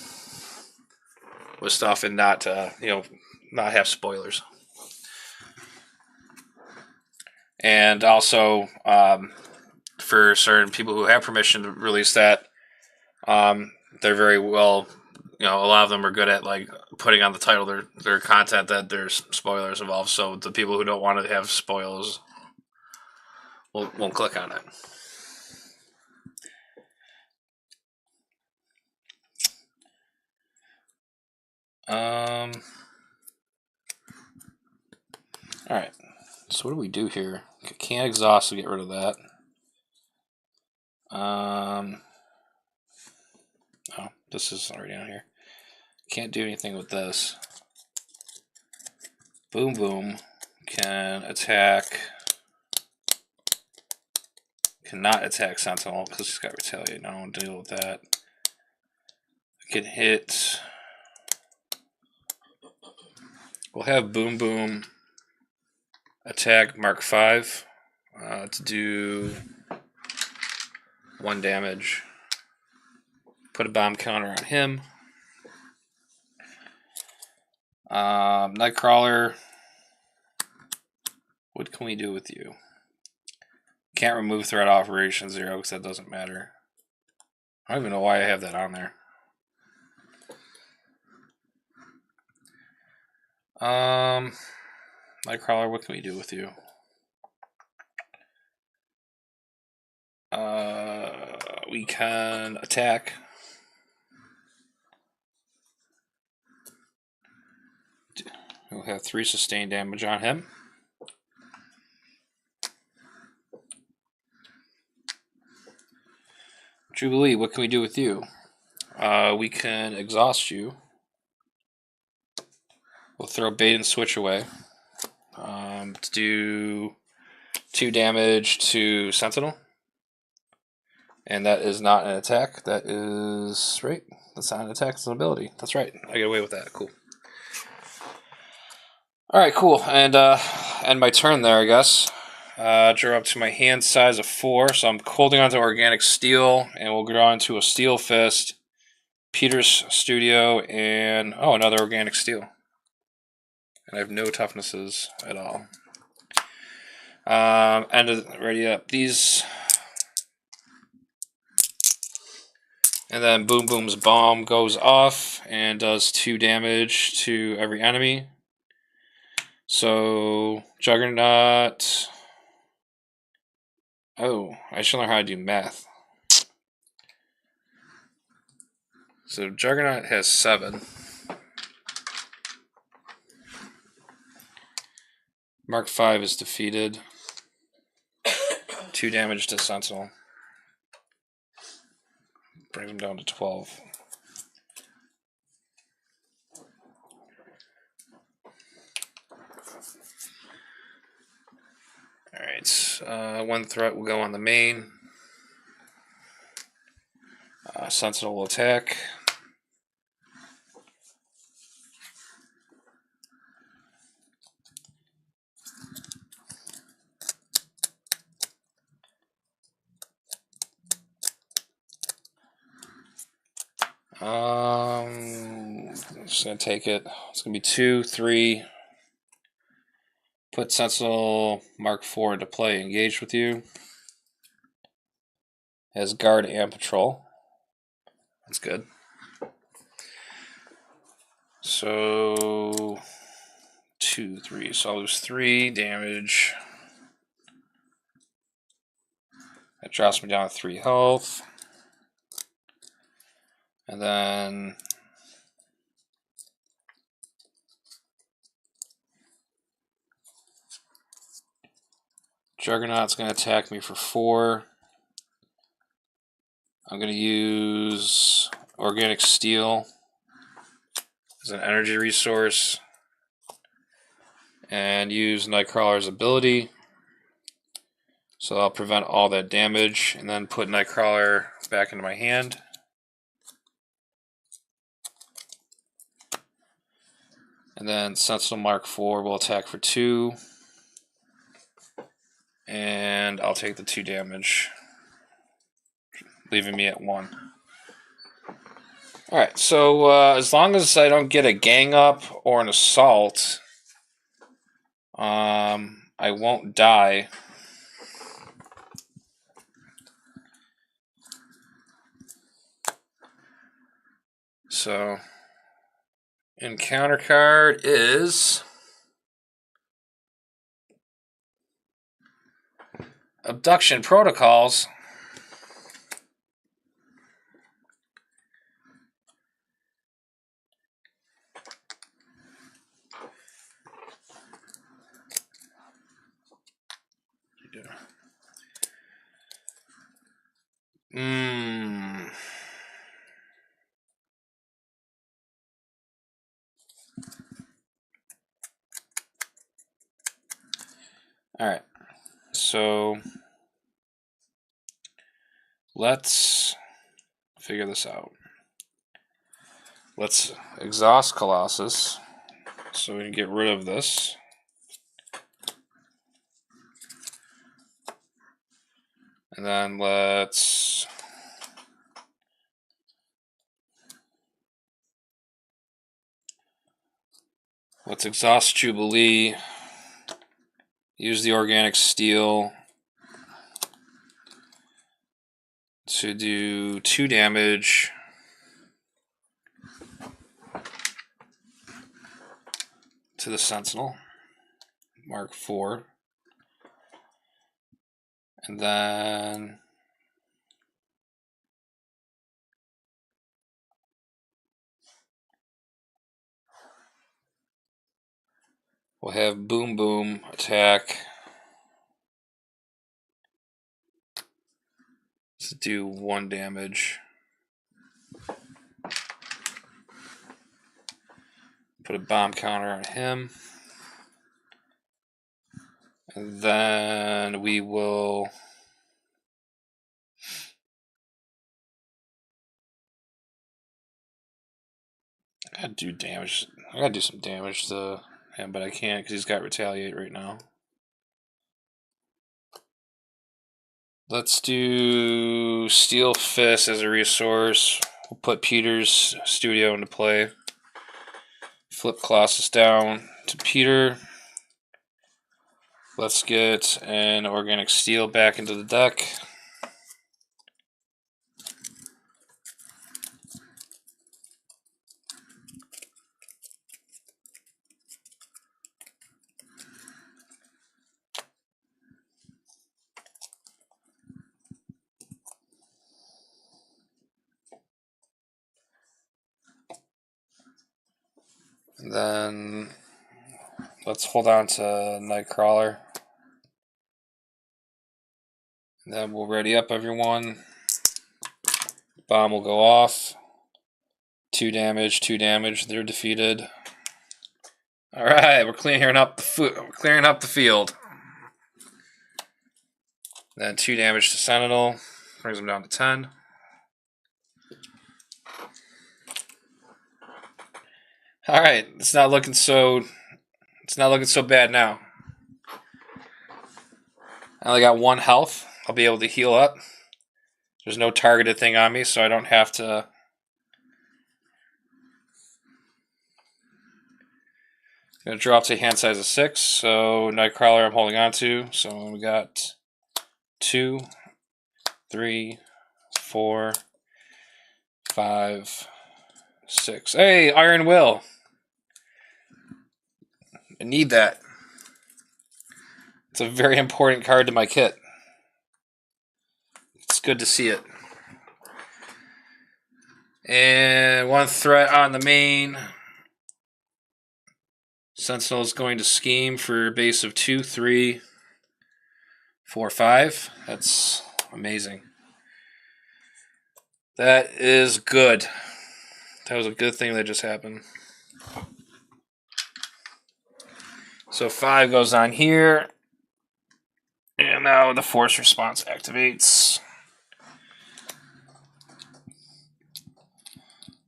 with stuff and not, not have spoilers. And also, for certain people who have permission to release that, they're very well, a lot of them are good at like putting on the title their content that there's spoilers involved. So the people who don't want to have spoilers won't click on it. All right. So what do we do here? Can't exhaust to get rid of that. Oh, this is already on here. Can't do anything with this. Boom Boom can attack. Cannot attack Sentinel because he's got Retaliate. I don't want to deal with that. I can hit. We'll have Boom Boom attack Mark 5 to do 1 damage. Put a bomb counter on him. Nightcrawler. What can we do with you? Can't remove threat operation 0 because that doesn't matter. I don't even know why I have that on there. Nightcrawler, what can we do with you? We can attack. We'll have 3 sustained damage on him. Jubilee, what can we do with you? We can exhaust you. We'll throw bait and switch away to do 2 damage to Sentinel. And that is not an attack. That is right. That's not an attack. It's an ability. That's right. I get away with that. Cool. All right, cool. And end my turn there, I guess. Draw up to my hand size of 4, so I'm holding on to Organic Steel, and we'll draw into a Steel Fist, Peter's Studio, and another Organic Steel. And I have no toughnesses at all. Ready up these, and then Boom Boom's bomb goes off and does 2 damage to every enemy. So Juggernaut. Oh, I should learn how to do math. So Juggernaut has 7. Mark 5 is defeated. 2 damage to Sentinel. Brings him down to 12. Alright, 1 threat will go on the main. Sentinel will attack. Just gonna take it. It's gonna be 2, 3. Put Sentinel Mark 4 into play. Engage with you. Has guard and patrol. That's good. So 2, 3. So I'll lose 3 damage. That drops me down to 3 health. And then Juggernaut's going to attack me for 4. I'm going to use Organic Steel as an energy resource and use Nightcrawler's ability. So I'll prevent all that damage and then put Nightcrawler back into my hand. And then Sentinel Mark IV will attack for 2. And I'll take the 2 damage, leaving me at 1. Alright, so as long as I don't get a gang up or an assault, I won't die. So, encounter card is Abduction Protocols. Alright, so let's figure this out. Let's exhaust Colossus so we can get rid of this. And then let's exhaust Jubilee. Use the organic steel to do 2 damage. To the Sentinel Mark IV. And then we'll have Boom Boom attack. Let's do 1 damage. Put a bomb counter on him. And then we will I gotta do damage. I gotta do some damage to him, but I can't because he's got Retaliate right now. Let's do Steel Fist as a resource. We'll put Peter's studio into play. Flip Colossus down to Peter. Let's get an Organic Steel back into the deck. And then let's hold on to Nightcrawler. And then we'll ready up everyone. Bomb will go off. 2 damage, 2 damage. They're defeated. All right, we're clearing up the field. Then 2 damage to Sentinel, brings him down to 10. All right, it's not looking so bad now. I only got 1 health. I'll be able to heal up. There's no targeted thing on me, so I don't have to. Gonna drop to hand size of 6. So Nightcrawler I'm holding on to. So we got 2, 3, 4, 5, 6. Hey, Iron Will. I need that. It's a very important card to my kit. It's good to see it. And 1 threat on the main. Sentinel is going to scheme for a base of 2, 3, 4, 5. That's amazing. That is good. That was a good thing that just happened. So 5 goes on here. And now the force response activates.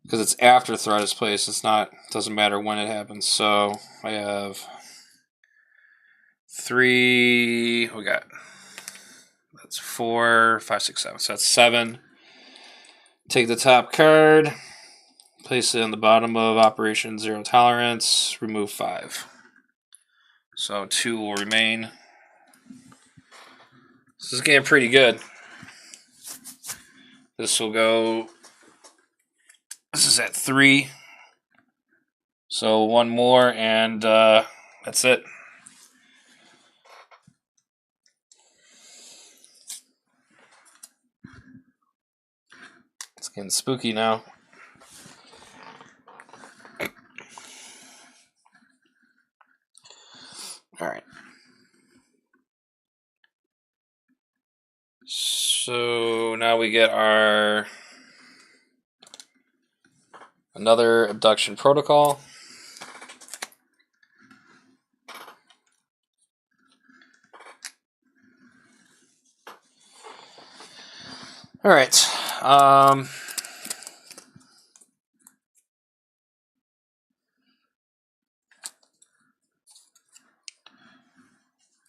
Because it's after threat is placed, it's not Doesn't matter when it happens. So I have 3. We got, that's 4, 5, 6, 7. So that's 7. Take the top card, place it in the bottom of Operation Zero Tolerance, remove 5. So 2 will remain. This is getting pretty good. This will go. This is at 3. So 1 more, and that's it. It's getting spooky now. Alright. So now we get our another abduction protocol. Alright.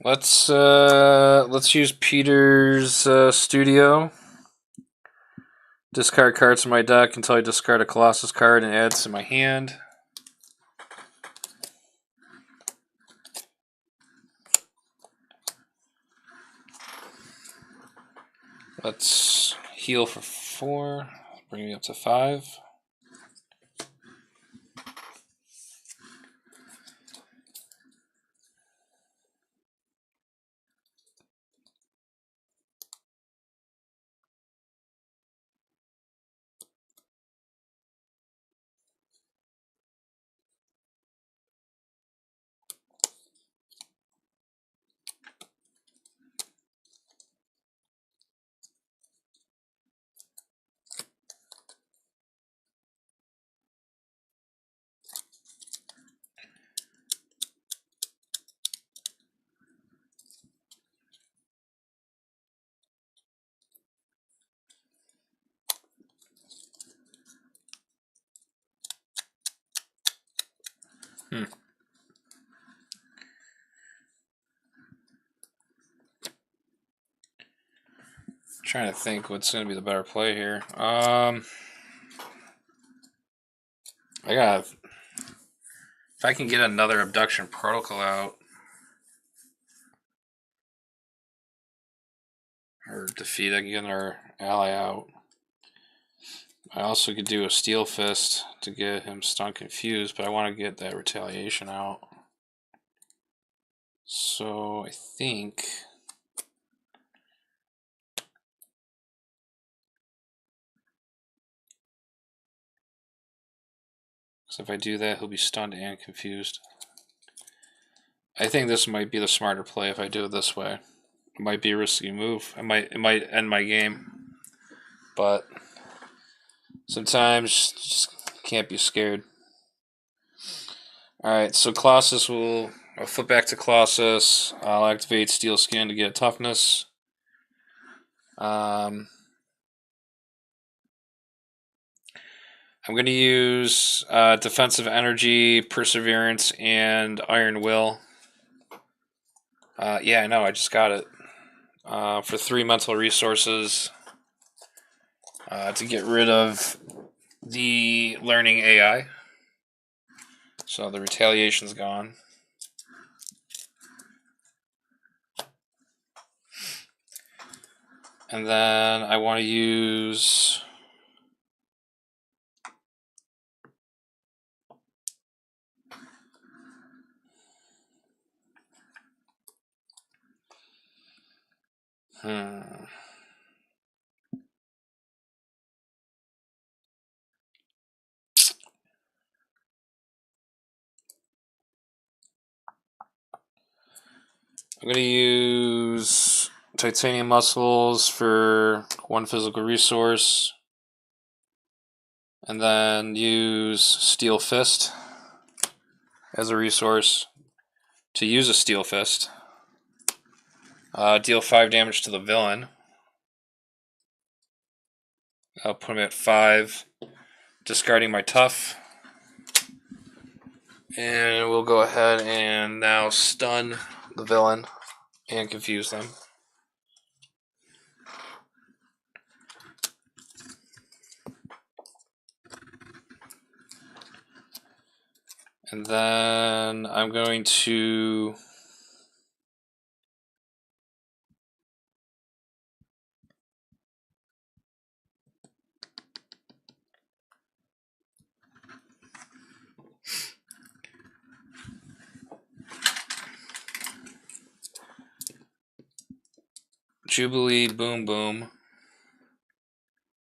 Let's use Peter's studio. Discard cards from my deck until I discard a Colossus card and add to my hand. Let's heal for 4. Bring me up to 5. Trying to think what's going to be the better play here. I got. If I can get another abduction protocol out, or defeat, I can get our ally out. I also could do a Steel Fist to get him stun confused, but I want to get that retaliation out. So I think. So if I do that, he'll be stunned and confused. I think this might be the smarter play if I do it this way. It might be a risky move. It might end my game. But sometimes just can't be scared. Alright, so Colossus I'll flip back to Colossus. I'll activate Steel Skin to get toughness. I'm going to use Defensive Energy, Perseverance, and Iron Will. Yeah, I know, I just got it. For 3 mental resources to get rid of the learning AI. So the retaliation's gone. And then I want to use... I'm going to use Titanium Muscles for 1 physical resource. And then use Steel Fist as a resource to use a Steel Fist. Deal 5 damage to the villain. I'll put him at 5, discarding my tough. And we'll go ahead and now stun the villain and confuse them. And then I'm going to Jubilee Boom Boom.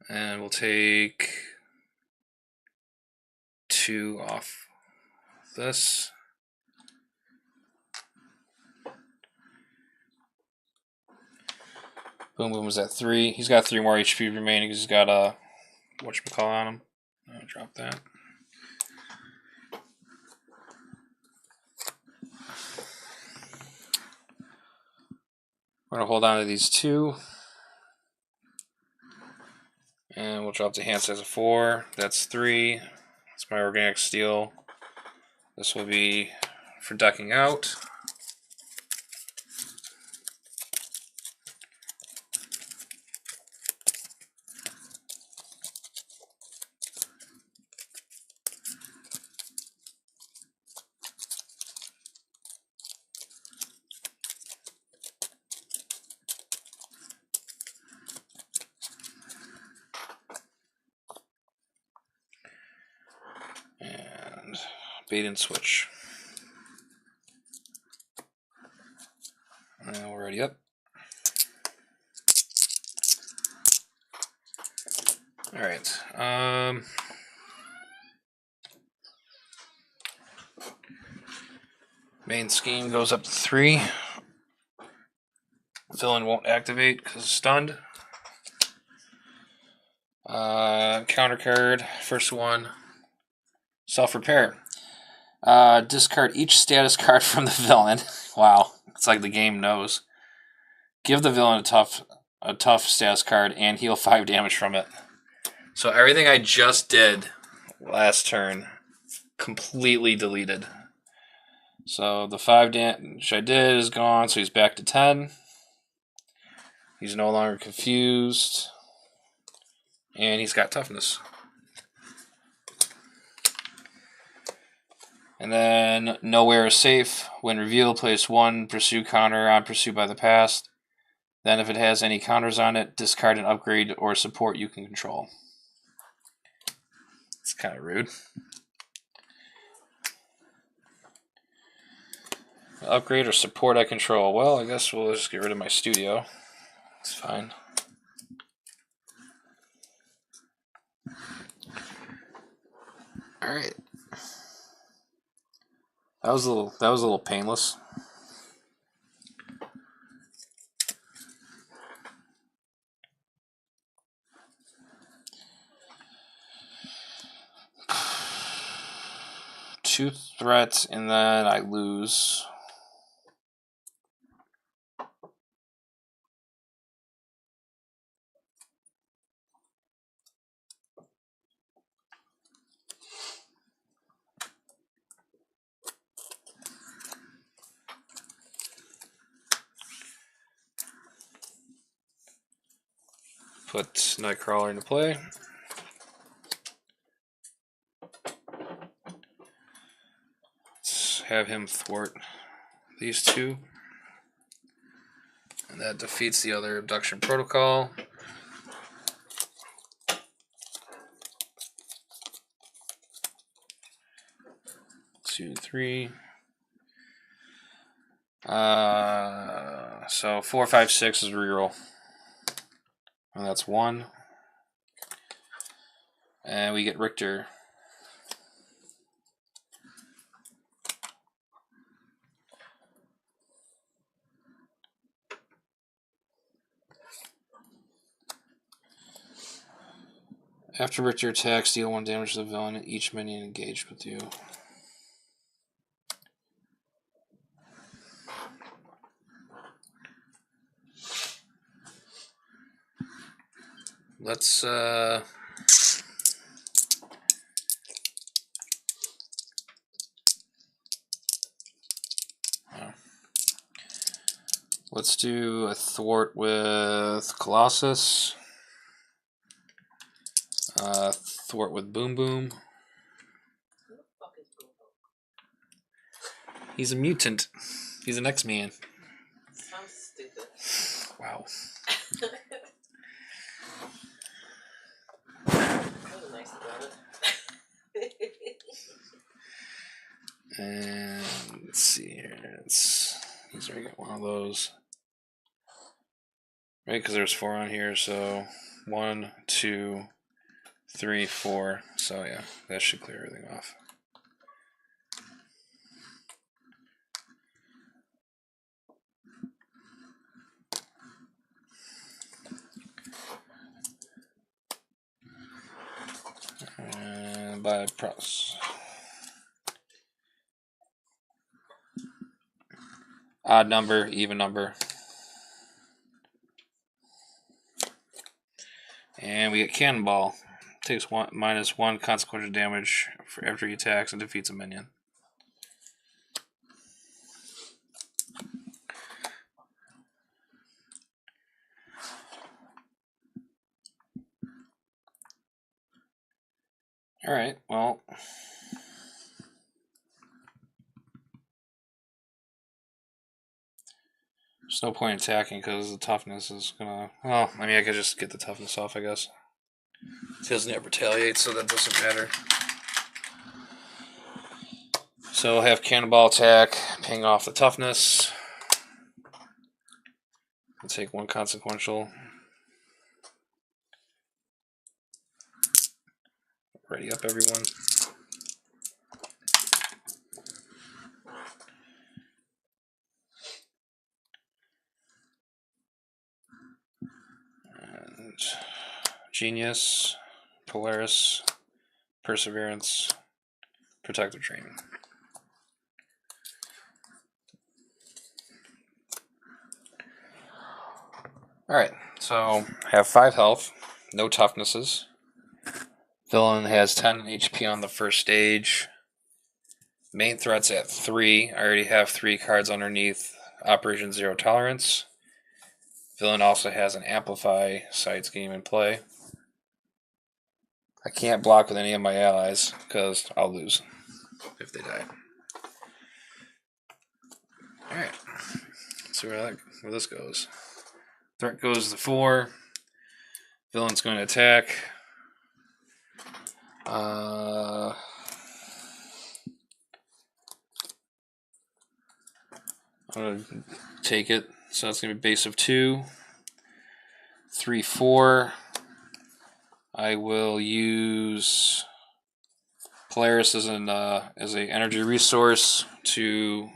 And we'll take 2 off this. Boom Boom was at 3. He's got 3 more HP remaining because he's got a whatchamacallit on him. I'll drop that. We're going to hold on to these 2. And we'll drop the hand size of 4. That's 3. That's my organic steel. This will be for ducking out. And bait and switch. And we're ready up. Alright. Main scheme goes up to 3. Villain won't activate because it's stunned. Counter card. First one. Self-repair. Discard each status card from the villain. Wow. It's like the game knows. Give the villain a tough status card and heal 5 damage from it. So everything I just did last turn completely deleted. So the 5 damage I did is gone, so he's back to 10. He's no longer confused. And he's got toughness. And then nowhere is safe. When revealed, place 1 pursue counter on pursuit by the past. Then if it has any counters on it, discard an upgrade or support you can control. It's kind of rude. Upgrade or support I control. Well, I guess we'll just get rid of my studio. It's fine. All right. That was a little painless. Two threats and then I lose. Put Nightcrawler into play. Let's have him thwart these 2. And that defeats the other abduction protocol. Two, 3. So 4, 5, 6 is reroll. And that's 1. And we get Richter. After Richter attacks, deal 1 damage to the villain and each minion engaged with you. Let's Let's do a thwart with Colossus. Thwart with Boom Boom. Who the fuck is Boom Boom? He's a mutant. He's an X-Man. Sounds stupid. Wow. That was nice about it. And let's see here. He's already got one of those. Right, because there's 4 on here, so 1, 2, 3, 4. So yeah, that should clear everything off. And by process. Odd number, even number. And we get Cannonball. Takes -1 consequential damage for after he attacks and defeats a minion. Alright, well. There's no point attacking because the toughness is gonna. Well, I mean, I could just get the toughness off, I guess. He doesn't have retaliate, so that doesn't matter. So we'll have Cannonball attack, ping off the toughness. We'll take 1 consequential. Ready up, everyone. And Genius, Polaris, Perseverance, Protective Training. Alright, so have 5 health, no toughnesses. Villain has 10 HP on the first stage. Main threat's at 3. I already have 3 cards underneath Operation Zero Tolerance. Villain also has an Amplify side scheme in play. I can't block with any of my allies because I'll lose if they die. Alright, let's see where this goes. Threat goes to 4. Villain's going to attack. I'm going to take it. So that's going to be base of 2. 3, 4. I will use Polaris as a energy resource to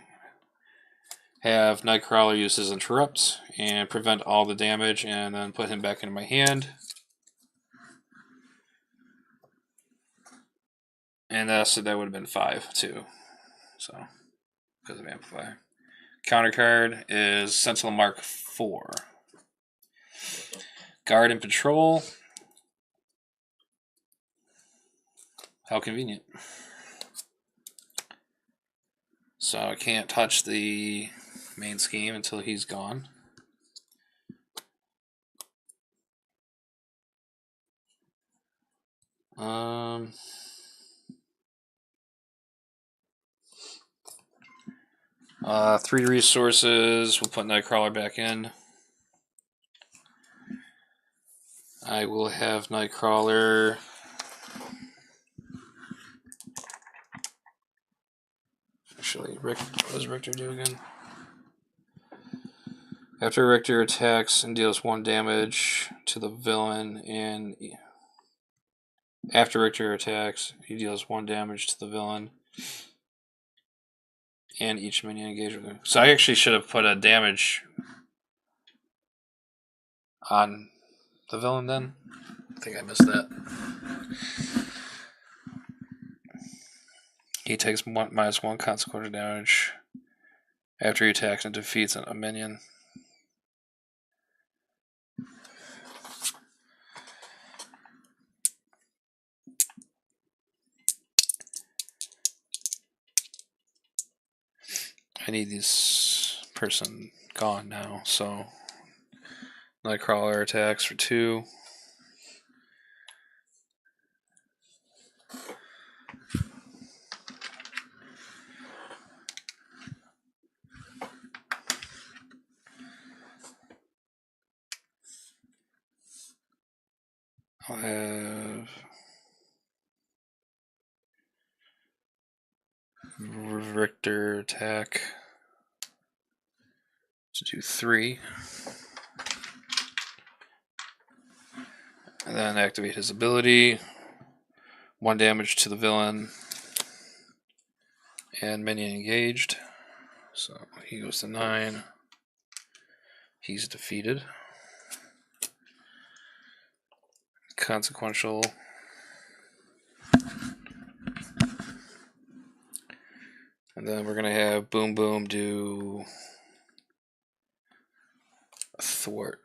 have Nightcrawler use his interrupt and prevent all the damage, and then put him back into my hand. And that would have been 5 too. So because of Amplify. Counter card is Sentinel Mark 4. Guard and Patrol. How convenient. So I can't touch the main scheme until he's gone. Three resources. We'll put Nightcrawler back in. I will have Nightcrawler. Actually, what does Richter do again? After Richter attacks and deals 1 damage to the villain, and after Richter attacks, he deals 1 damage to the villain and each minion engaged with him. So I actually should have put a damage on the villain then. I think I missed that. He takes -1 consequential damage after he attacks and defeats a minion. I need this person gone now, so Nightcrawler attacks for 2. I'll have Richter attack to do 3. And then activate his ability. 1 damage to the villain. And minion engaged. So he goes to 9. He's defeated. Consequential. And then we're going to have Boom Boom do a thwart.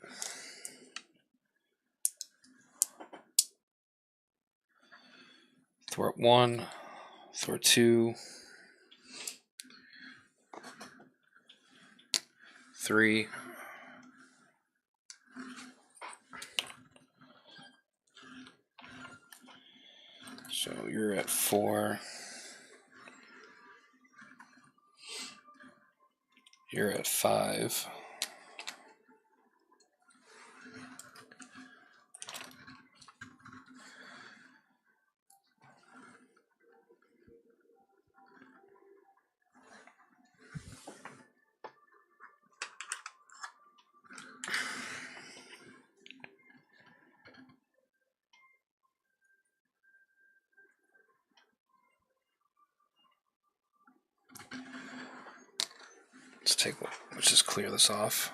Thwart 1, thwart 2, 3. So you're at 4. You're at 5. Let's just clear this off.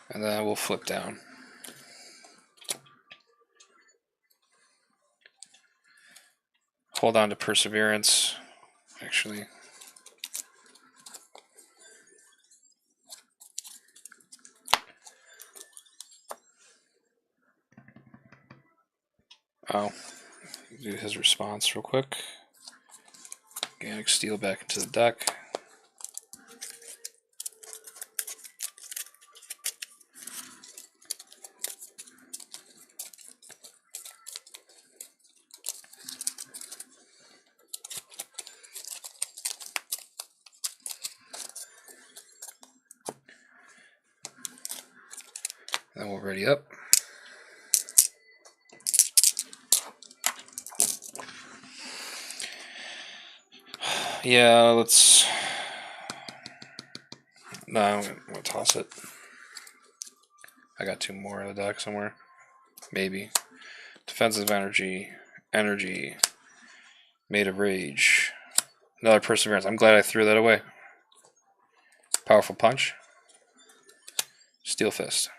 And then we'll flip down. Hold on to Perseverance, actually. Oh, do his response real quick. Organic Steel back into the deck. Then we'll ready up. Yeah, let's. No, I'm gonna toss it. I got 2 more in the deck somewhere. Maybe. Defensive energy. Energy. Made of Rage. Another Perseverance. I'm glad I threw that away. Powerful Punch. Steel Fist.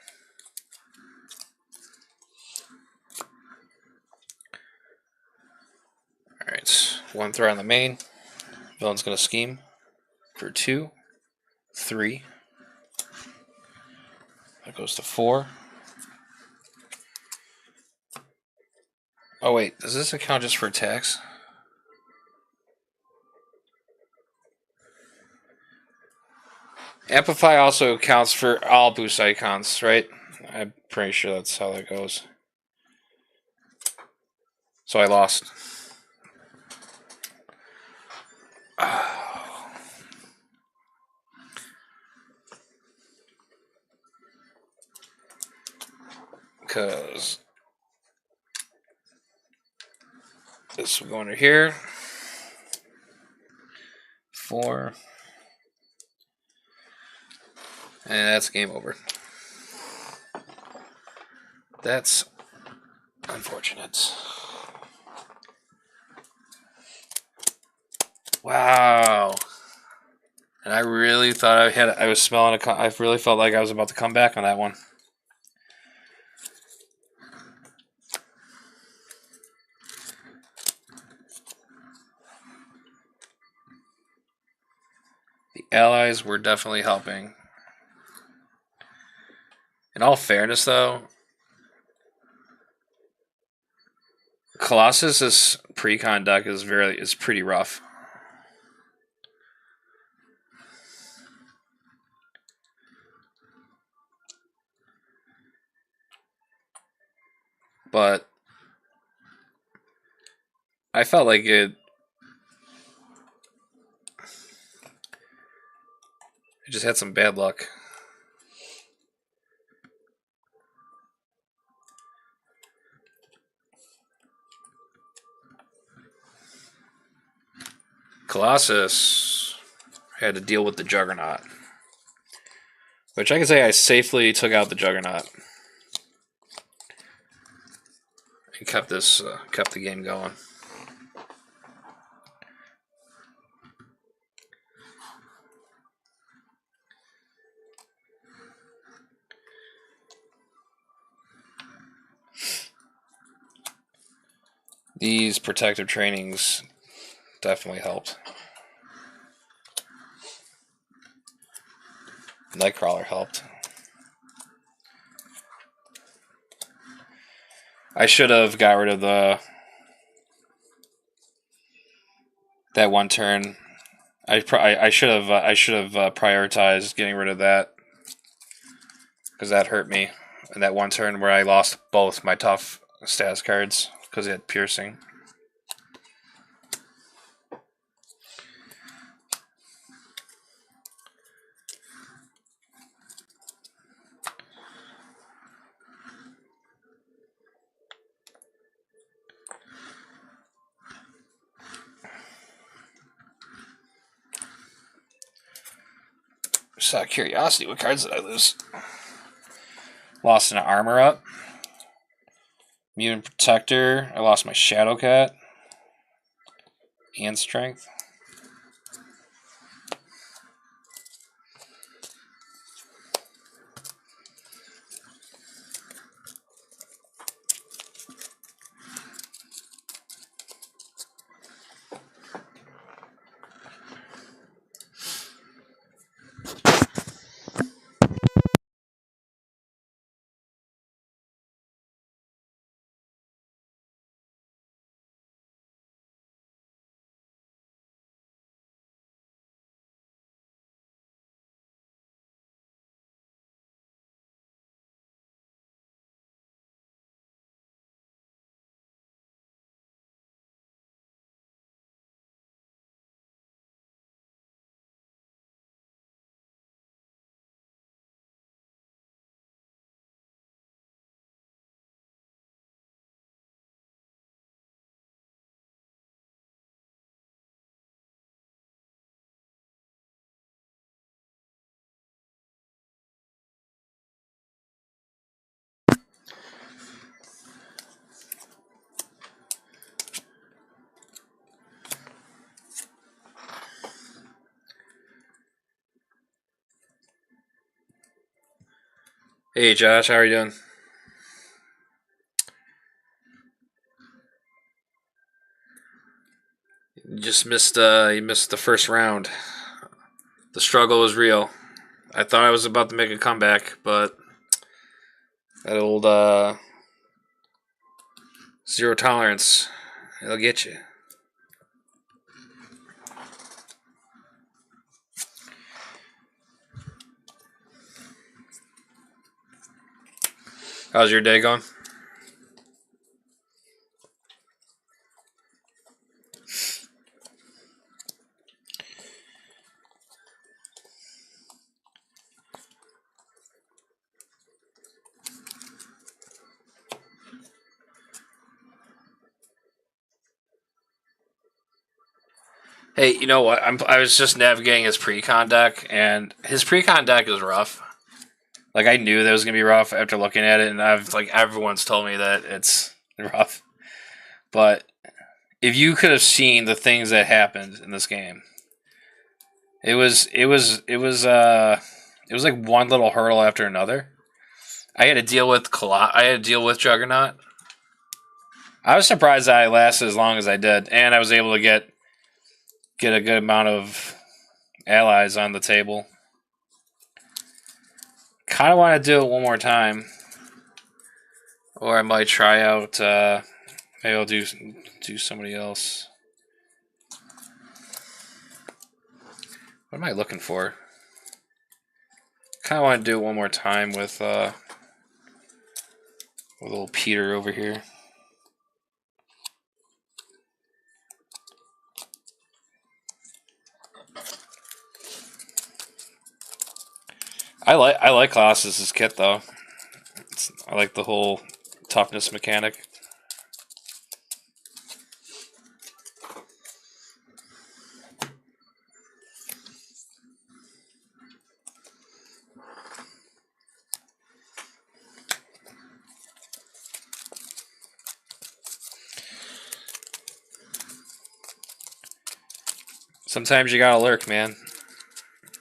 Alright. 1 throw on the main. Villain's gonna scheme for 2. 3. That goes to 4. Oh wait, does this account just for attacks? Amplify also counts for all boost icons, right? I'm pretty sure that's how that goes. So I lost. Because this will go under here. 4. And that's game over. That's unfortunate. Wow. And I really thought I was smelling I really felt like I was about to come back on that one. The allies were definitely helping. In all fairness, though, Colossus's pre-con deck is pretty rough. but I felt like it just had some bad luck. Colossus had to deal with the Juggernaut, which I can say I safely took out the Juggernaut and kept the game going. These protective trainings definitely helped. Nightcrawler helped. I should have got rid of that one turn. I should have prioritized getting rid of that because that hurt me. And that one turn where I lost both my tough status cards because it had piercing. Just out of curiosity, what cards did I lose? Lost an armor up. Mutant Protector. I lost my Shadowcat. And Strength. Hey Josh, how are you doing? You just missed the first round. The struggle was real. I thought I was about to make a comeback, but that old zero tolerance, it'll get you. How's your day going? Hey, you know what? I was just navigating his pre-con deck, and his pre-con deck is rough. Like I knew that was gonna be rough after looking at it, and I've like everyone's told me that it's rough. But if you could have seen the things that happened in this game, it was like one little hurdle after another. I had to deal with Juggernaut. I was surprised that I lasted as long as I did, and I was able to get a good amount of allies on the table. Kind of want to do it one more time, or I might try out. Maybe I'll do somebody else. What am I looking for? Kind of want to do it one more time with Little Peter over here. I like Colossus's kit though. I like the whole toughness mechanic. Sometimes you gotta lurk, man.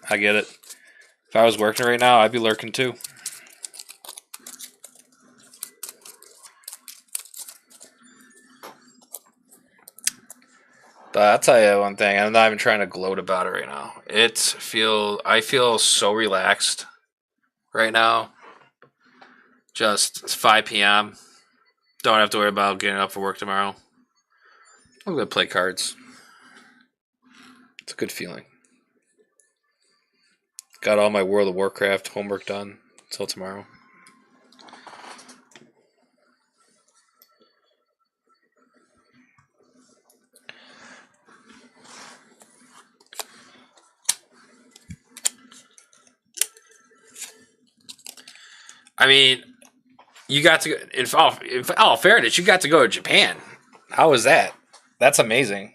I get it. If I was working right now, I'd be lurking too. But I'll tell you one thing, I'm not even trying to gloat about it right now. I feel so relaxed right now. Just it's 5 p.m. Don't have to worry about getting up for work tomorrow. I'm gonna play cards. It's a good feeling. Got all my World of Warcraft homework done until tomorrow. I mean, you got to in all fairness, you got to go to Japan. How was that? That's amazing.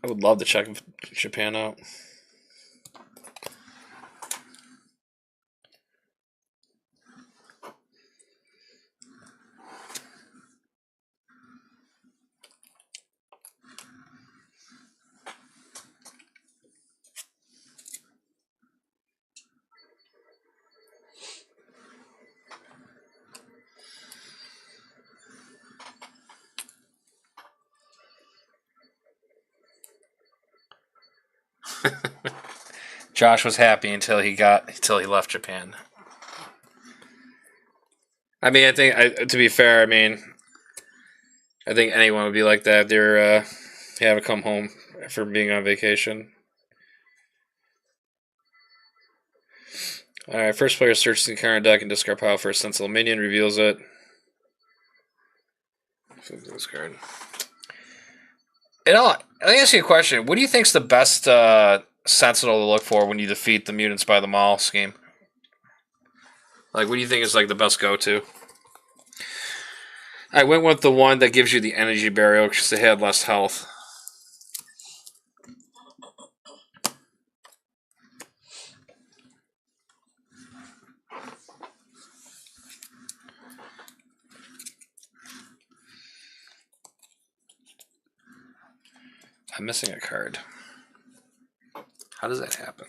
I would love to check Japan out. Josh was happy until he left Japan. I mean, to be fair, I mean, I think anyone would be like that. They're they haven't come home for being on vacation. All right, first player searches the current deck and discard pile for a sensible minion, reveals it. This card. Let me ask you a question. What do you think's the best Sentinel to look for when you defeat the Mutants by the Mall scheme? Like, what do you think is like the best go-to? I went with the one that gives you the energy barrier because they had less health. I'm missing a card. How does that happen?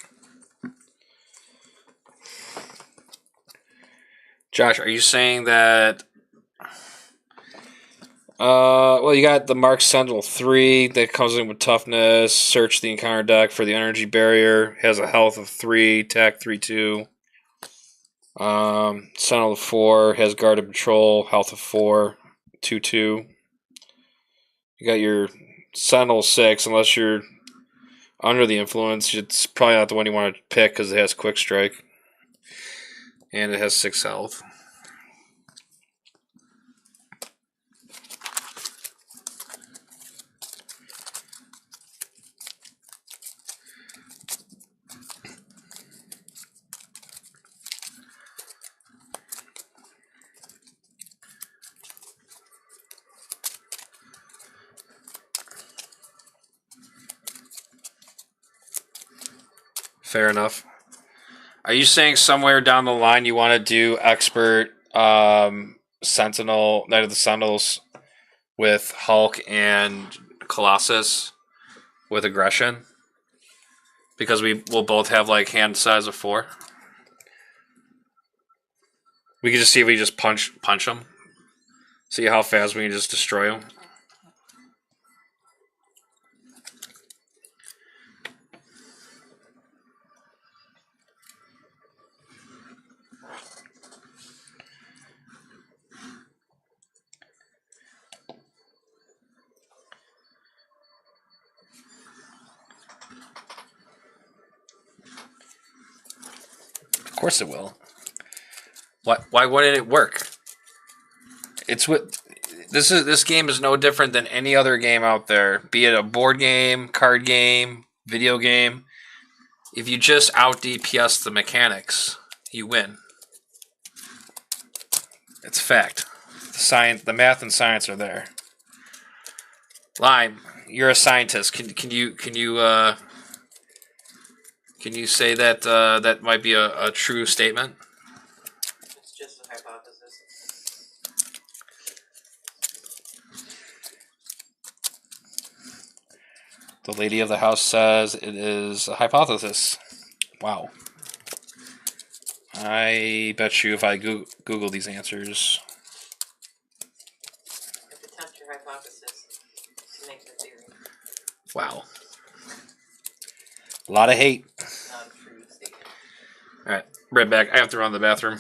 Josh, are you saying that... well, you got the Mark Sentinel 3 that comes in with toughness. Search the encounter deck for the energy barrier. Has a health of 3, attack 3/2. Sentinel 4 has guard and patrol, health of 4, 2/2. You got your Sentinel 6, unless you're under the influence. It's probably not the one you want to pick because it has quick strike. And it has 6 health. Fair enough. Are you saying somewhere down the line you want to do expert Sentinel, Knight of the Sentinels with Hulk and Colossus with aggression? Because we will both have like hand size of 4. We can just see if we just punch them. See how fast we can just destroy them. course it will. Why wouldn't it work? It's what this game is no different than any other game out there, be it a board game, card game, video game. If you just out DPS the mechanics, you win. It's fact. The math and science are there. Lime, you're a scientist. Can you say that that might be a true statement? It's just a hypothesis. The lady of the house says it is a hypothesis. Wow. I bet you if I Google these answers. If you test your hypothesis, it makes a theory. Wow. A lot of hate. Not a true statement. Alright, right back. I have to run to the bathroom.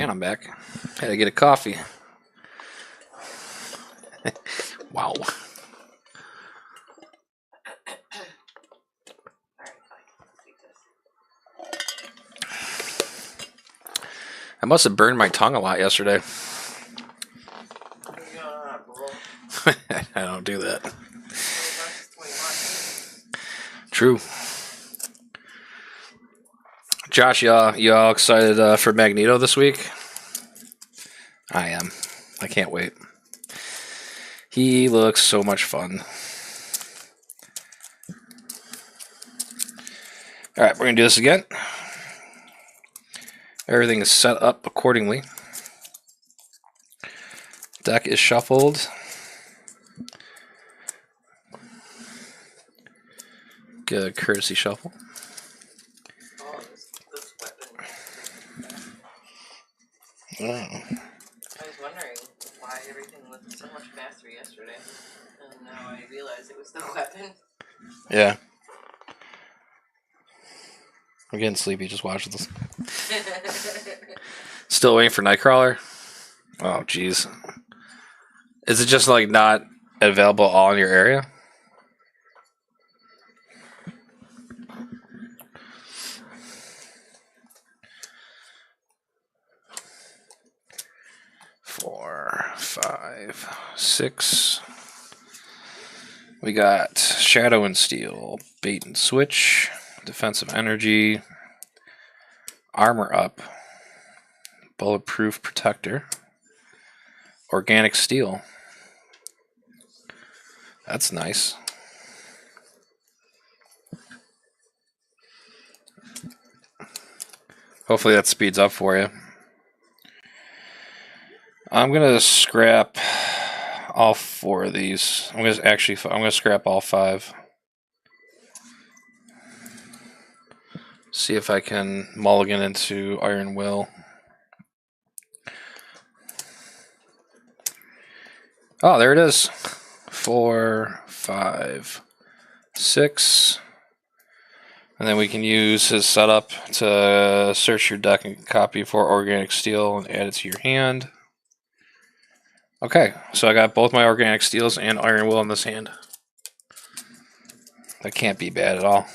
And I'm back. Had to get a coffee. Wow. Alright, fine. Let's eat this. I must have burned my tongue a lot yesterday. You're going on a roll. I don't do that. That's 21. True. Josh, you all excited for Magneto this week? I am. I can't wait. He looks so much fun. All right, we're going to do this again. Everything is set up accordingly. Deck is shuffled. Get a courtesy shuffle. Oh, this weapon. Oh. I was wondering why everything was so much faster yesterday. And now I realize it was the weapon. Yeah. I'm getting sleepy just watching this. Still waiting for Nightcrawler? Oh, jeez. Is it just like not available all in your area? Four, 5, 6. We got Shadow and Steel, Bait and Switch, Defensive Energy, Armor Up, Bulletproof Protector, Organic Steel. That's nice. Hopefully that speeds up for you. I'm gonna scrap all 4 of these. I'm gonna scrap all 5. See if I can mulligan into Iron Will. Oh, there it is. 4, 5, 6. And then we can use his setup to search your deck and copy for Organic Steel and add it to your hand. Okay, so I got both my Organic Steels and Iron Will in this hand. That can't be bad at all.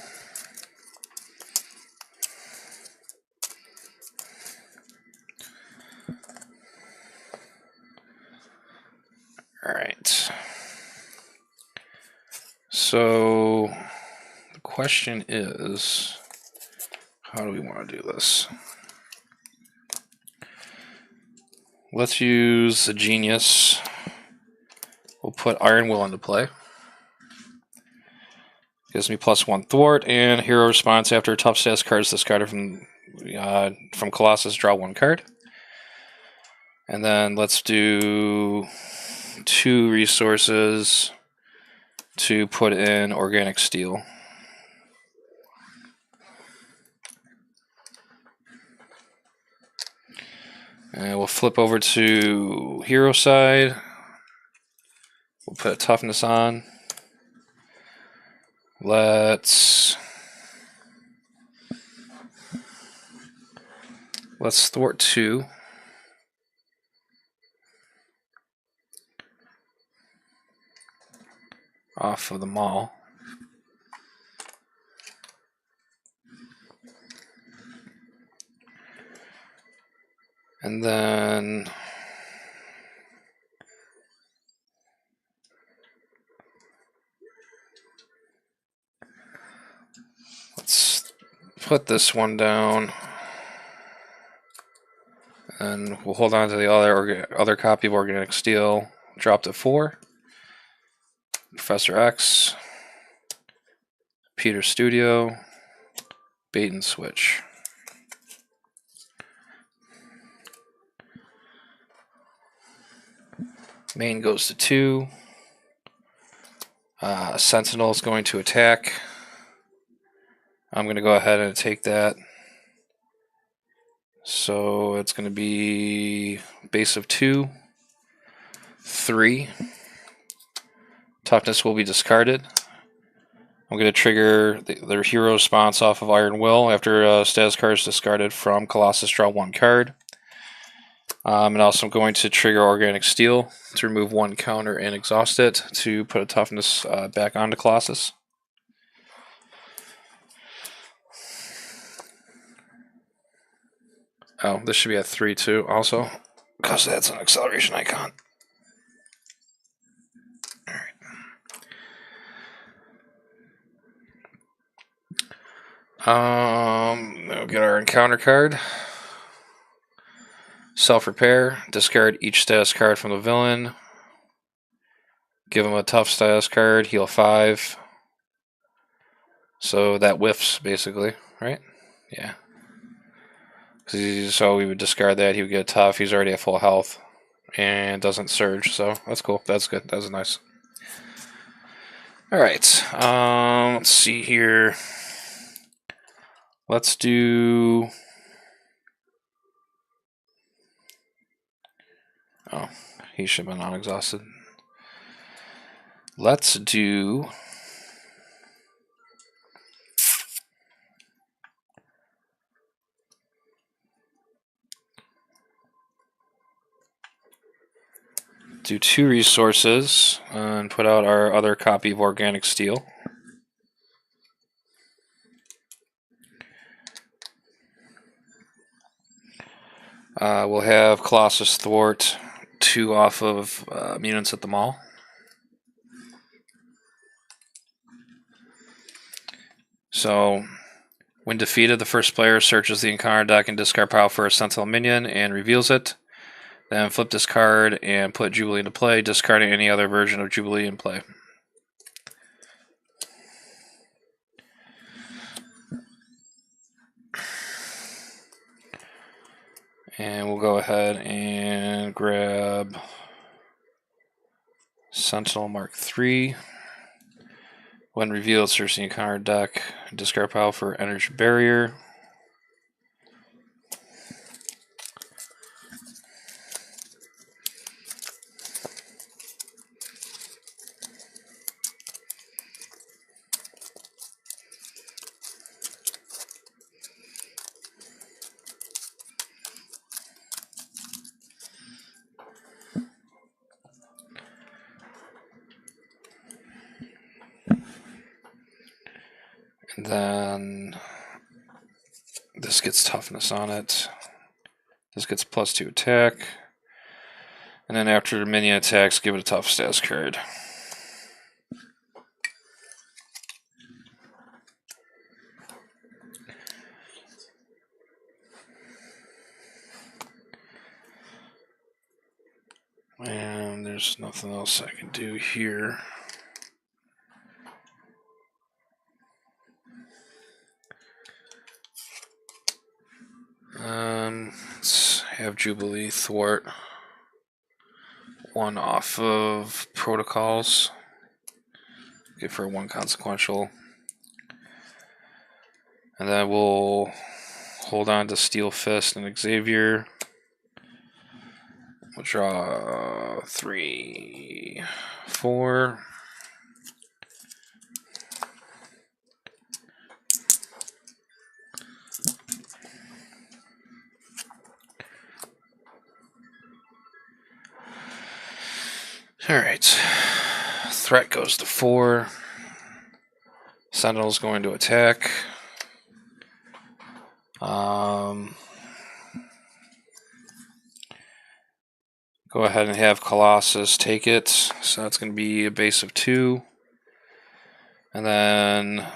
Alright. So the question is, how do we want to do this? Let's use the Genius. We'll put Iron Will into play. Gives me +1 thwart and hero response after top status card is discarded from Colossus. Draw 1 card. And then let's do 2 resources to put in Organic Steel. And we'll flip over to hero side. We'll put toughness on. Let's thwart 2. Off of the Maul. And then let's put this one down. And we'll hold on to the other copy of Organic Steel. Drop to 4. Professor X. Peter Studio. Bait and Switch. Main goes to 2. Sentinel is going to attack. I'm going to go ahead and take that. So it's going to be base of 2, 3. Toughness will be discarded. I'm going to trigger their hero response off of Iron Will after status card is discarded from Colossus. Draw 1 card. And also I'm going to trigger Organic Steel to remove 1 counter and exhaust it to put a toughness back onto Colossus. Oh, this should be at 3 too, also, because that's an acceleration icon. We'll get our encounter card. Self-repair. Discard each status card from the villain. Give him a tough status card. Heal 5. So that whiffs, basically, right? Yeah. So we would discard that. He would get tough. He's already at full health. And doesn't surge, so that's cool. That's good. That's nice. Alright. Let's see here. Let's do... Oh, he should have been unexhausted. Let's do... Do 2 resources and put out our other copy of Organic Steel. We'll have Colossus Thwart 2 off of Mutants at the Mall. So, when defeated, the first player searches the encounter deck and discard pile for a Sentinel minion and reveals it. Then flip this card and put Jubilee into play, discarding any other version of Jubilee in play. And we'll go ahead and grab Sentinel Mark III. When revealed, search the encounter deck, discard pile for Energy Barrier. And then this gets toughness on it. This gets +2 attack. And then after the minion attacks, give it a tough status card. And there's nothing else I can do here. Let's have Jubilee thwart 1 off of protocols. Okay, for 1 consequential. And then we'll hold on to Steel Fist and Xavier. We'll draw 3, 4. Alright. Threat goes to 4. Sentinel's going to attack. Go ahead and have Colossus take it. So that's going to be a base of 2. And then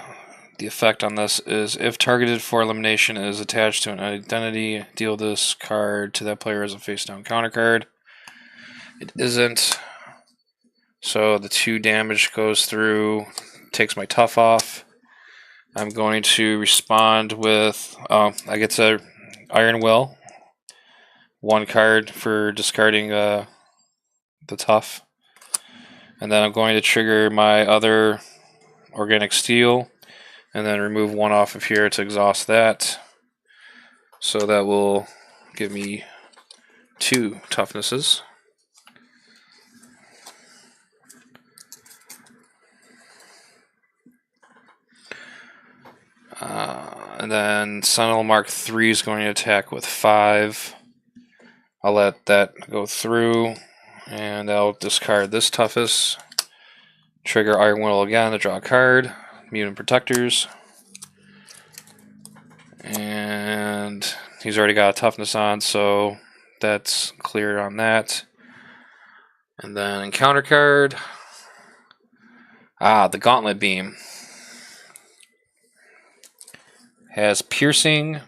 the effect on this is if targeted for elimination is attached to an identity, deal this card to that player as a face down counter card. It isn't. So the 2 damage goes through, takes my tough off. I'm going to respond with, I get to Iron Will. 1 card for discarding the tough. And then I'm going to trigger my other Organic Steel. And then remove 1 off of here to exhaust that. So that will give me 2 toughnesses. And then Sentinel Mark III is going to attack with 5. I'll let that go through, and I'll discard this toughest. Trigger Iron Will again to draw a card. Mutant Protectors. And he's already got a toughness on, so that's clear on that. And then encounter card. The Gauntlet Beam. Has piercing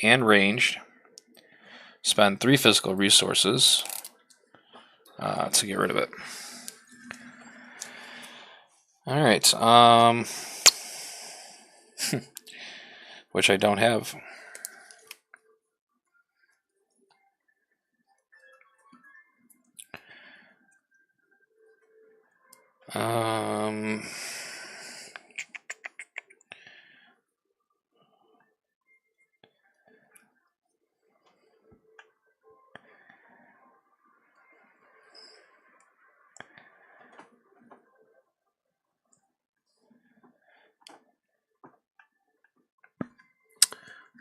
and ranged. Spend 3 physical resources to get rid of it. Alright, which I don't have.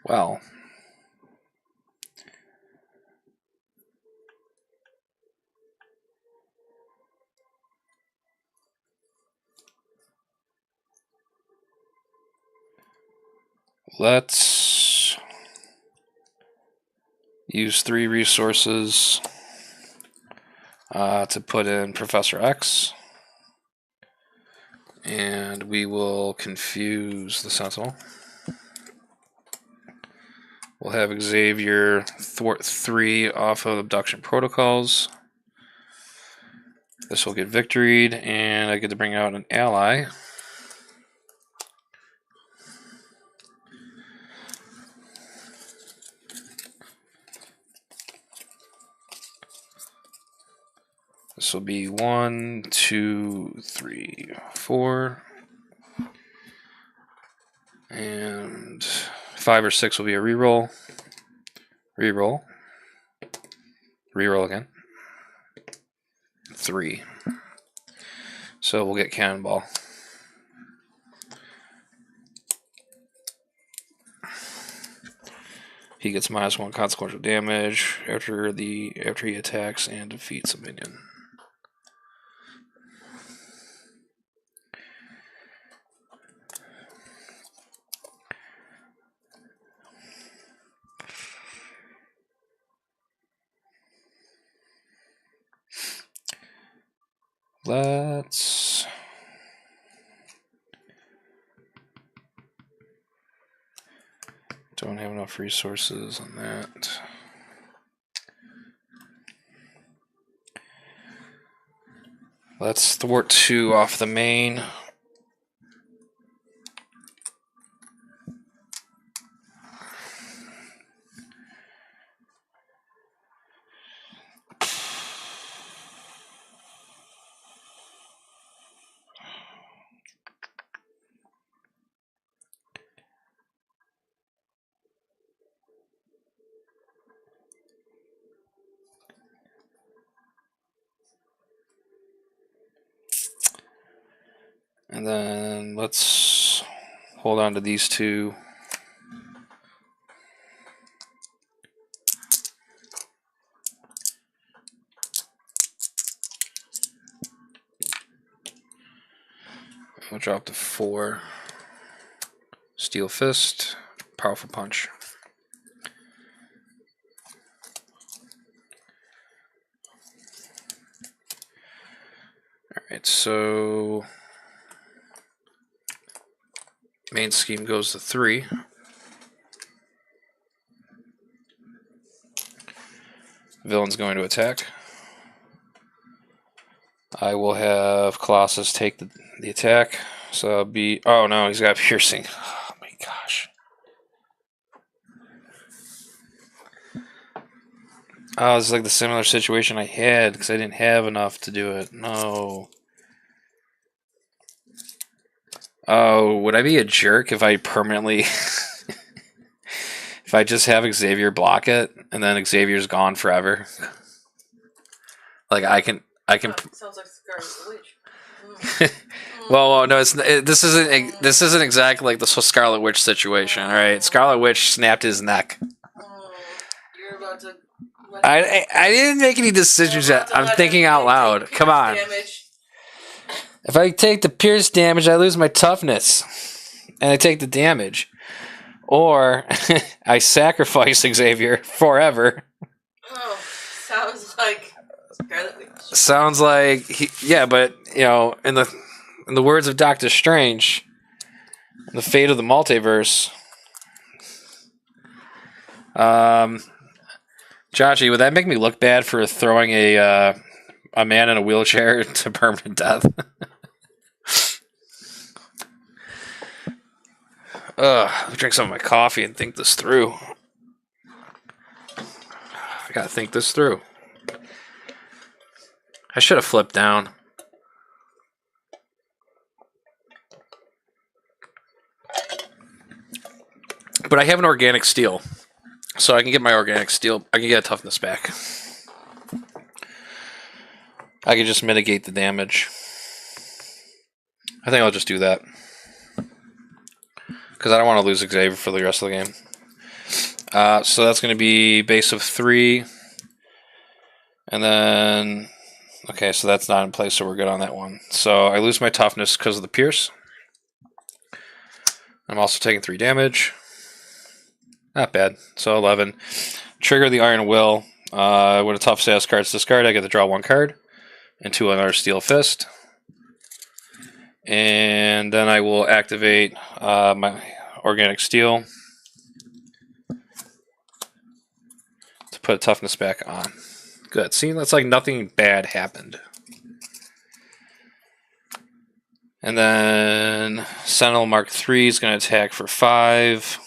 Well, let's use 3 resources to put in Professor X, and we will confuse the Sentinel. We'll have Xavier thwart 3 off of Abduction Protocols. This will get victoried, and I get to bring out an ally. This will be 1, 2, 3, 4. And 5 or 6 will be a reroll. Reroll. Reroll again. 3. So we'll get Cannonball. He gets -1 consequential damage after he attacks and defeats a minion. Let's don't have enough resources on that. Let's thwart 2 off the main. And then let's hold on to these 2. We'll drop to 4. Steel Fist, Powerful Punch. Alright, so main scheme goes to 3. Villain's going to attack. I will have Colossus take the attack. So it'll be... Oh no, he's got piercing. Oh my gosh. Oh, this is like the similar situation I had because I didn't have enough to do it. No. Oh, would I be a jerk if I permanently... if I just have Xavier block it and then Xavier's gone forever? Like I can... Sounds like Scarlet Witch. Well, no, this isn't exactly like the Scarlet Witch situation. All right, Scarlet Witch snapped his neck. You're about to. I didn't make any decisions yet. I'm thinking out loud. Come on. Damage. If I take the pierce damage, I lose my toughness. And I take the damage. Or I sacrifice Xavier forever. Oh, sounds like Scarlet Witch. Sounds like but in the words of Doctor Strange, the fate of the multiverse. Joshi, would that make me look bad for throwing a man in a wheelchair to permanent death? Let me drink some of my coffee and think this through. I gotta think this through. I should have flipped down. But I have an organic steel. So I can get my organic steel. I can get a toughness back. I can just mitigate the damage. I think I'll just do that. Because I don't want to lose Xavier for the rest of the game. So that's going to be base of 3. And then... Okay, so that's not in place, so we're good on that one. So I lose my toughness because of the pierce. I'm also taking 3 damage. Not bad. So 11. Trigger the Iron Will. When a tough status card's discarded, I get to draw 1 card into another Steel Fist. And then I will activate my Organic Steel to put a toughness back on. Good. See, that's like nothing bad happened. And then Sentinel Mark III is going to attack for 5.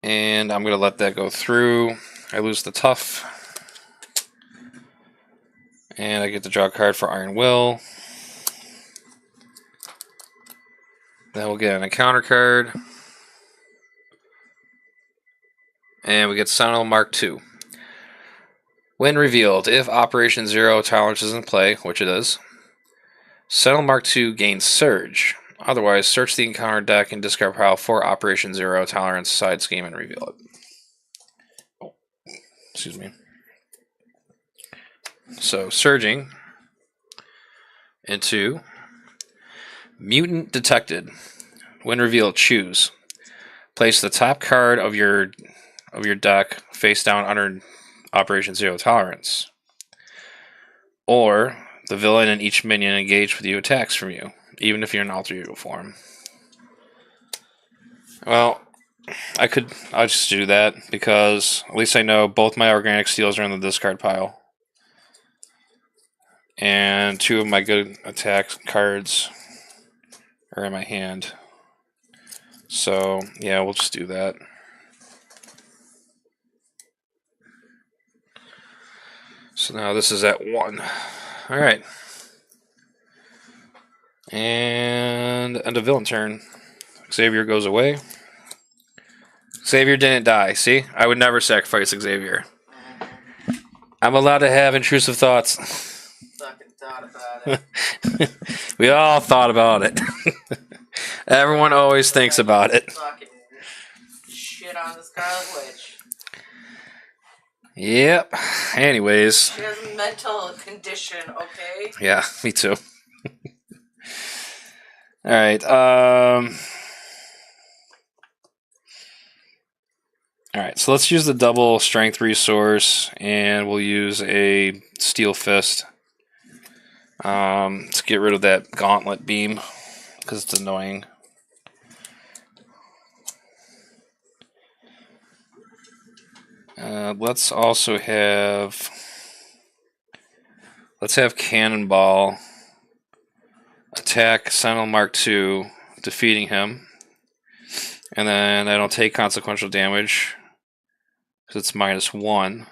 And I'm going to let that go through. I lose the tough. And I get to draw a card for Iron Will. Then we'll get an encounter card. And we get Sentinel Mark II. When revealed, if Operation Zero Tolerance is in play, which it is, Sentinel Mark II gains Surge. Otherwise, search the encounter deck and discard pile for Operation Zero Tolerance side scheme and reveal it. Oh, excuse me. So, surging into Mutant Detected. When revealed, choose. Place the top card of your deck face down under Operation Zero Tolerance. Or the villain and each minion engaged with you attacks from you, even if you're in alter ego form. Well, I'll just do that because at least I know both my organic steels are in the discard pile. And 2 of my good attack cards are in my hand. So, yeah, we'll just do that. So now this is at 1. Alright. And end of villain turn. Xavier goes away. Xavier didn't die. See? I would never sacrifice Xavier. I'm allowed to have intrusive thoughts. Fucking thought about it. We all thought about it. Everyone always thinks about it. Fucking shit on the Scarlet Witch. Yep. Anyways. She has a mental condition, okay? Yeah, me too. Alright, Alright, so let's use the double strength resource, and we'll use a Steel Fist to get rid of that Gauntlet Beam, because it's annoying. Let's also have... Let's have Cannonball attack Sentinel Mark II, defeating him. And then I don't take consequential damage, because it's -1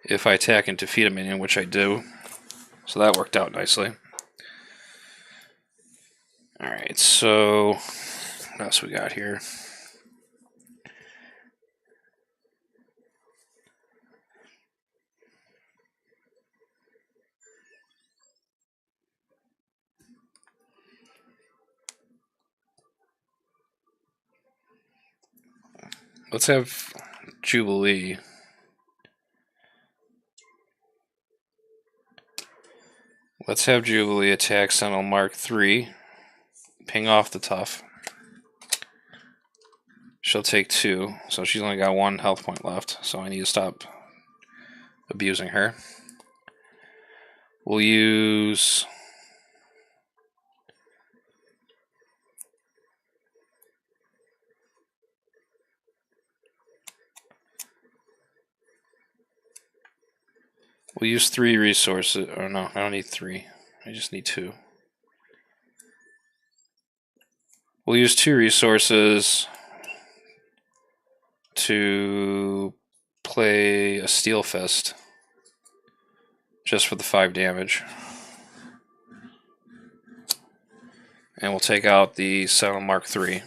if I attack and defeat a minion, which I do. So that worked out nicely. Alright, so what else we got here? Let's have Jubilee. Let's have Jubilee attack Sentinel Mark III. Ping off the tough. She'll take 2, so she's only got 1 health point left, so I need to stop abusing her. We'll use... We'll use 3 resources. Or no, I don't need 3. I just need 2. We'll use 2 resources to play a Steel Fist. Just for the 5 damage. And we'll take out the Sentinel Mark III.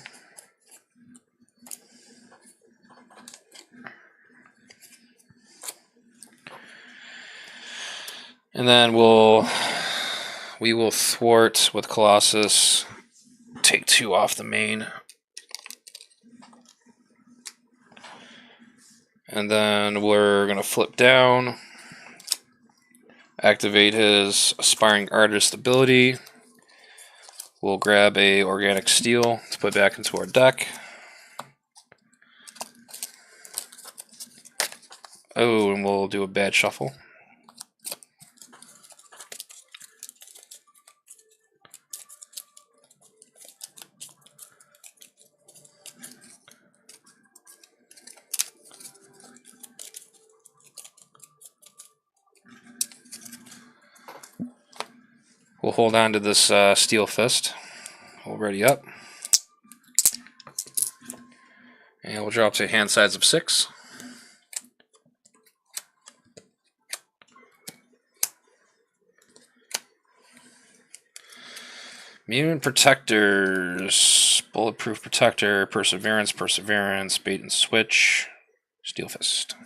And then we will thwart with Colossus, take 2 off the main. And then we're going to flip down, activate his Aspiring Artist ability. We'll grab a Organic Steel to put back into our deck. Oh, and we'll do a bad shuffle. We'll hold on to this Steel Fist. We'll ready up. And we'll drop to hand size of 6. Immune Protectors. Bulletproof Protector. Perseverance. Perseverance. Bait and Switch. Steel Fist.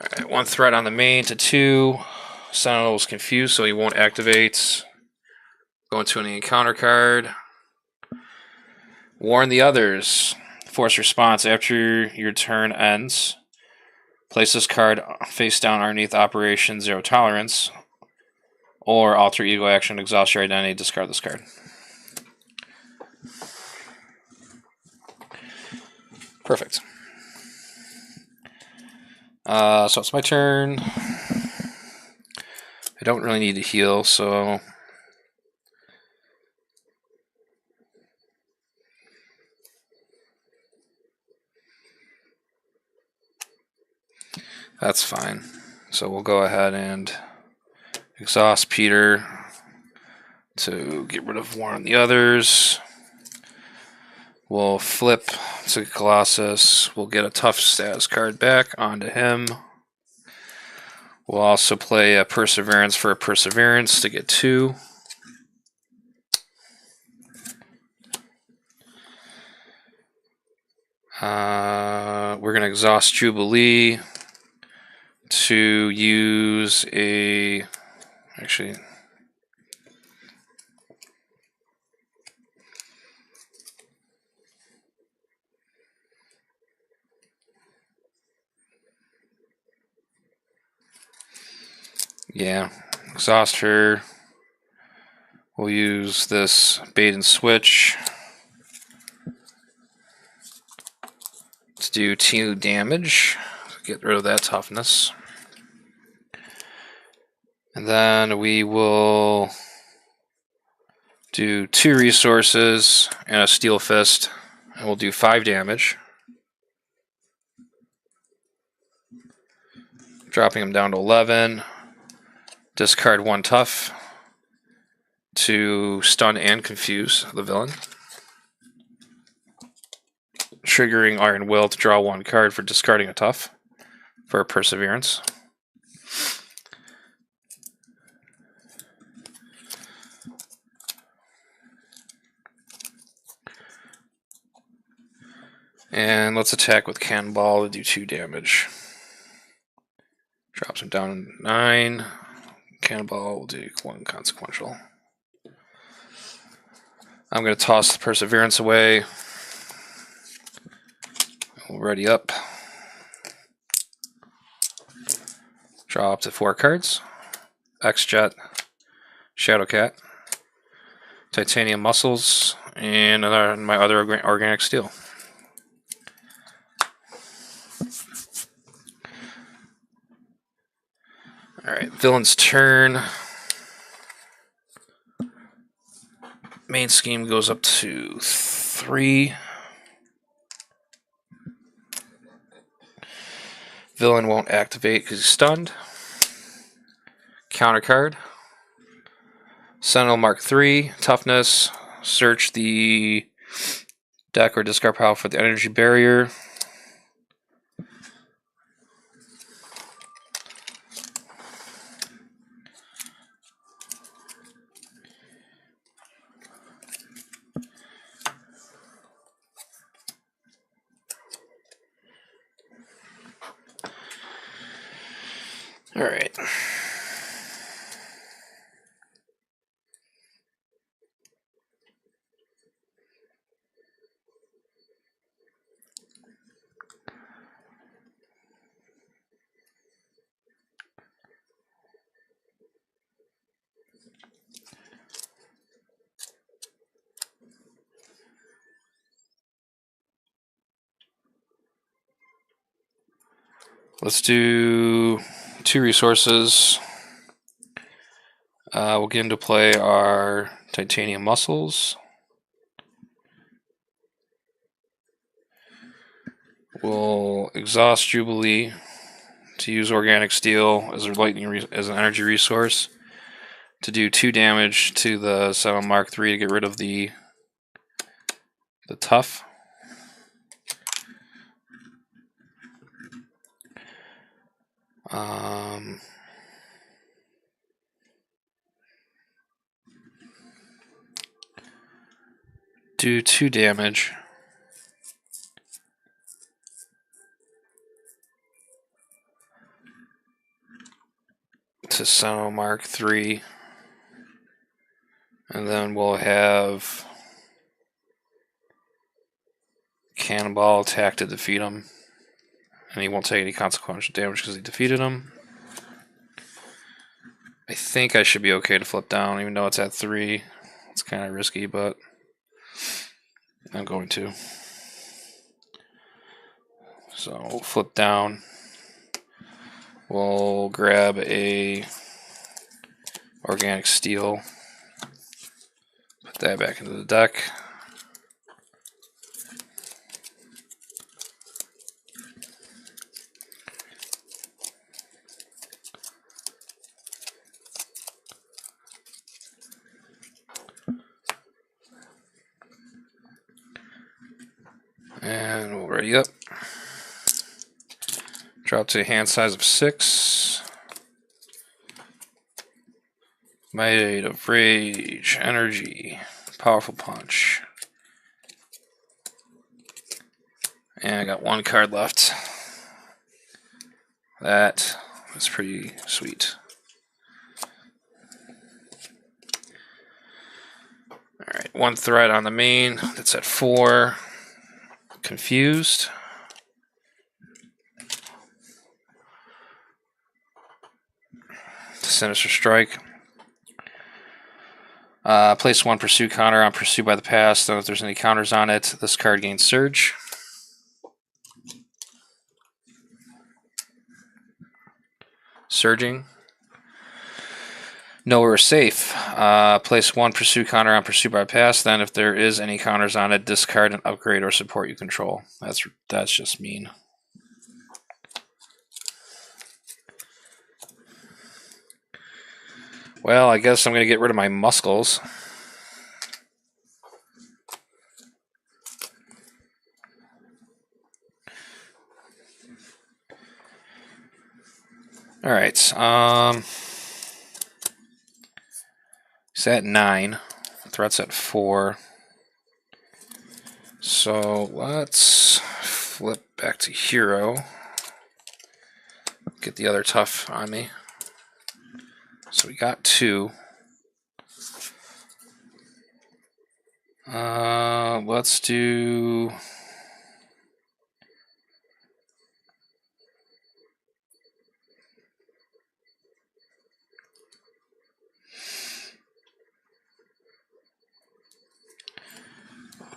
Alright, 1 threat on the main to 2. Sentinel's confused, so he won't activate. Go into an encounter card. Warn the others. Force response after your turn ends. Place this card face down underneath Operation Zero Tolerance. Or alter ego action, exhaust your identity, discard this card. Perfect. So it's my turn. I don't really need to heal, so that's fine. So we'll go ahead and exhaust Peter to get rid of one of the others. We'll flip to Colossus. We'll get a tough status card back onto him. We'll also play a Perseverance for a Perseverance to get 2. We're going to exhaust Jubilee to use a... Actually... Yeah, exhaust her. We'll use this Bait and Switch to do 2 damage. Get rid of that toughness. And then we will do 2 resources and a Steel Fist, and we'll do 5 damage. Dropping him down to 11. Discard 1 tough to stun and confuse the villain. Triggering Iron Will to draw 1 card for discarding a tough for a Perseverance. And let's attack with Cannonball to do 2 damage. Drops him down to 9. Cannonball will do 1 consequential. I'm going to toss the Perseverance away. Ready up. Draw up to 4 cards. X-Jet, Shadowcat, Titanium Muscles, and my other Organic Steel. Alright, villain's turn. Main scheme goes up to 3. Villain won't activate because he's stunned. Counter card. Sentinel Mark III, Toughness. Search the deck or discard pile for the energy barrier. All right. Let's do 2 resources. We'll get into play our Titanium Muscles. We'll exhaust Jubilee to use Organic Steel as as an energy resource to do 2 damage to the Sentinel Mark III to get rid of the tough. Do 2 damage to Sentinel Mark III, and then we'll have Cannonball attack to defeat him, and he won't take any consequential damage because he defeated him. I think I should be okay to flip down, even though it's at 3. It's kind of risky, but I'm going to. So we'll flip down. We'll grab a Organic Steel. Put that back into the deck. And we'll ready up. Drop to a hand size of 6. Might of Rage, Energy, Powerful Punch. And I got 1 card left. That is pretty sweet. Alright, 1 threat on the main. That's at 4. Confused. Sinister Strike. Place 1 Pursue counter on Pursue by the Past. Then if there's any counters on it, this card gains Surge. Surging. Nowhere Safe. Place 1 Pursue counter on Pursue by the Past. Then if there is any counters on it, discard an upgrade or support you control. That's just mean. Well, I guess I'm going to get rid of my Muscles. All right. He's at 9. Threat's at 4. So let's flip back to Hero. Get the other tough on me. So we got 2. Let's do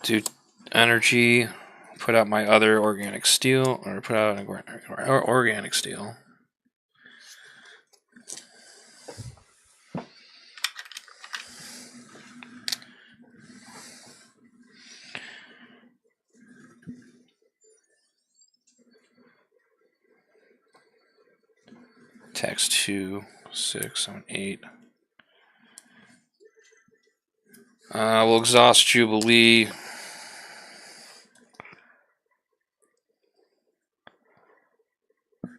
Do energy. Put out my other organic steel, or put out an organic steel. Tax 2, 6, 7, 8. We'll exhaust Jubilee.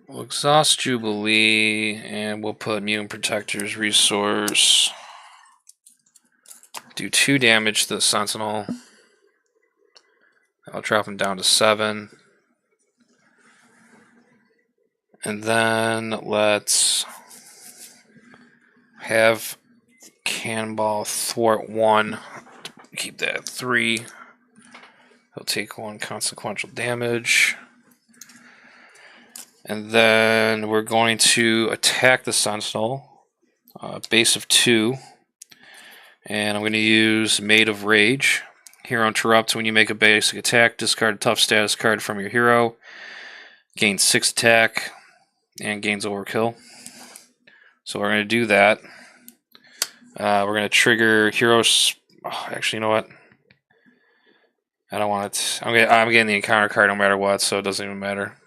We'll exhaust Jubilee, and we'll put Immune Protector's resource. Do 2 damage to the Sentinel. I'll drop him down to 7. And then let's have Cannonball thwart 1. Keep that at 3. He'll take 1 consequential damage. And then we're going to attack the Sentinel. Base of 2. And I'm going to use Maid of Rage. Hero Interrupt. When you make a basic attack, discard a tough status card from your hero. Gains 6 attack. And gains Overkill. So we're going to do that. We're going to trigger Heroes. Oh, actually, you know what? I don't want it. I'm getting the encounter card no matter what, so it doesn't even matter.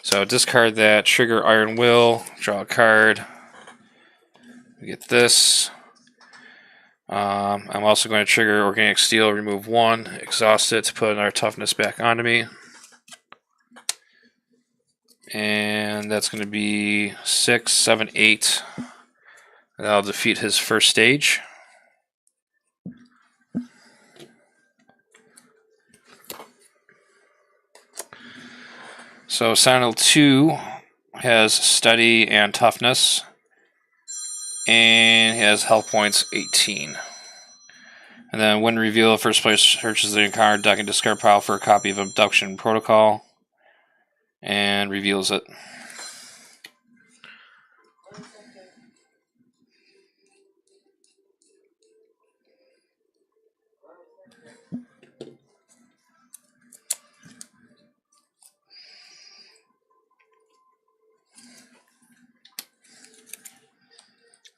So discard that, trigger Iron Will, draw a card. We get this. I'm also going to trigger Organic Steel, remove 1, exhaust it to put our toughness back onto me. And that's going to be 6, 7, 8. That'll defeat his first stage. So Sentinel 2 has Steady and Toughness, and he has health points 18. And then when reveal, first place searches the encounter deck and discard pile for a copy of Abduction Protocol, and reveals it.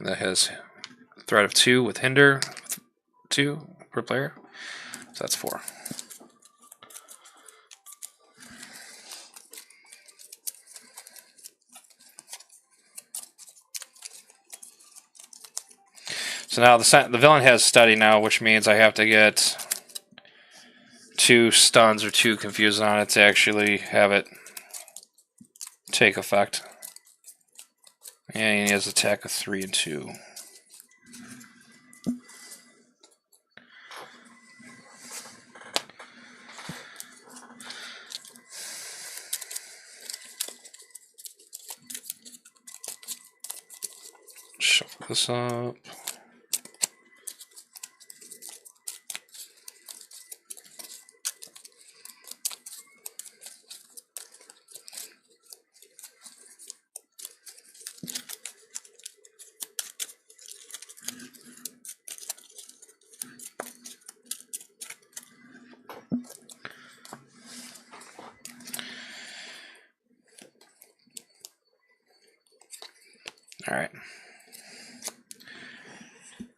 That has threat of 2 with hinder, 2 per player. So that's 4. So now the villain has Study now, which means I have to get 2 stuns or 2 confusion on it to actually have it take effect. And he has attack of 3 and 2. Shuffle this up. Alright.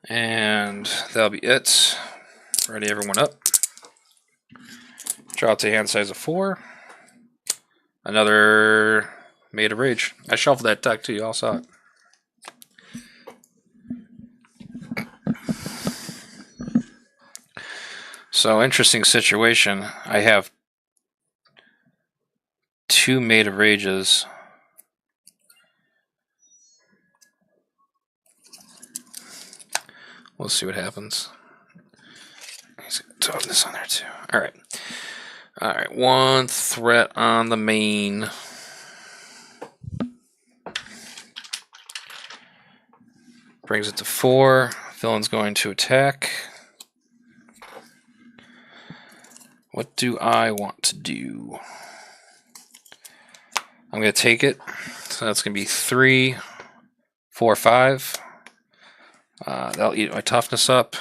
And that'll be it. Ready everyone up. Draw to hand size of 4. Another Maid of Rage. I shuffled that deck too, you all saw it. So, interesting situation. I have 2 Maid of Rages. We'll see what happens. He's going to throw this on there too. Alright. Alright, 1 threat on the main. Brings it to 4. Villain's going to attack. What do I want to do? I'm going to take it. So that's going to be 3, 4, 5. That'll eat my toughness up.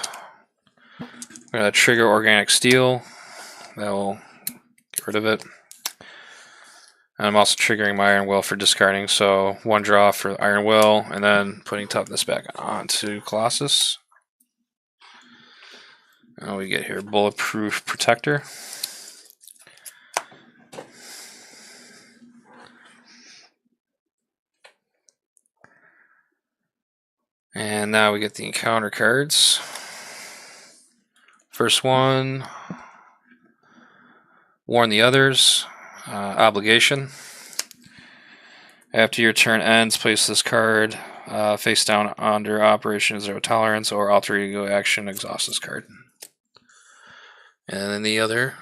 I'm going to trigger Organic Steel. That will get rid of it. And I'm also triggering my Iron Will for discarding, so 1 draw for Iron Will, and then putting Toughness back onto Colossus. And we get here Bulletproof Protector. And now we get the encounter cards. First one, Warn the Others, Obligation. After your turn ends, place this card face down under Operation Zero Tolerance or Alter Ego Action, exhaust this card. And then the other,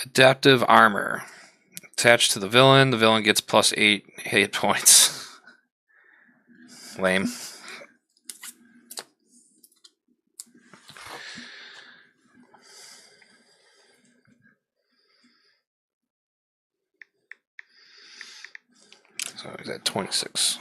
Adaptive Armor. Attached to the villain gets +8 hit points. Lame. So he's at 26.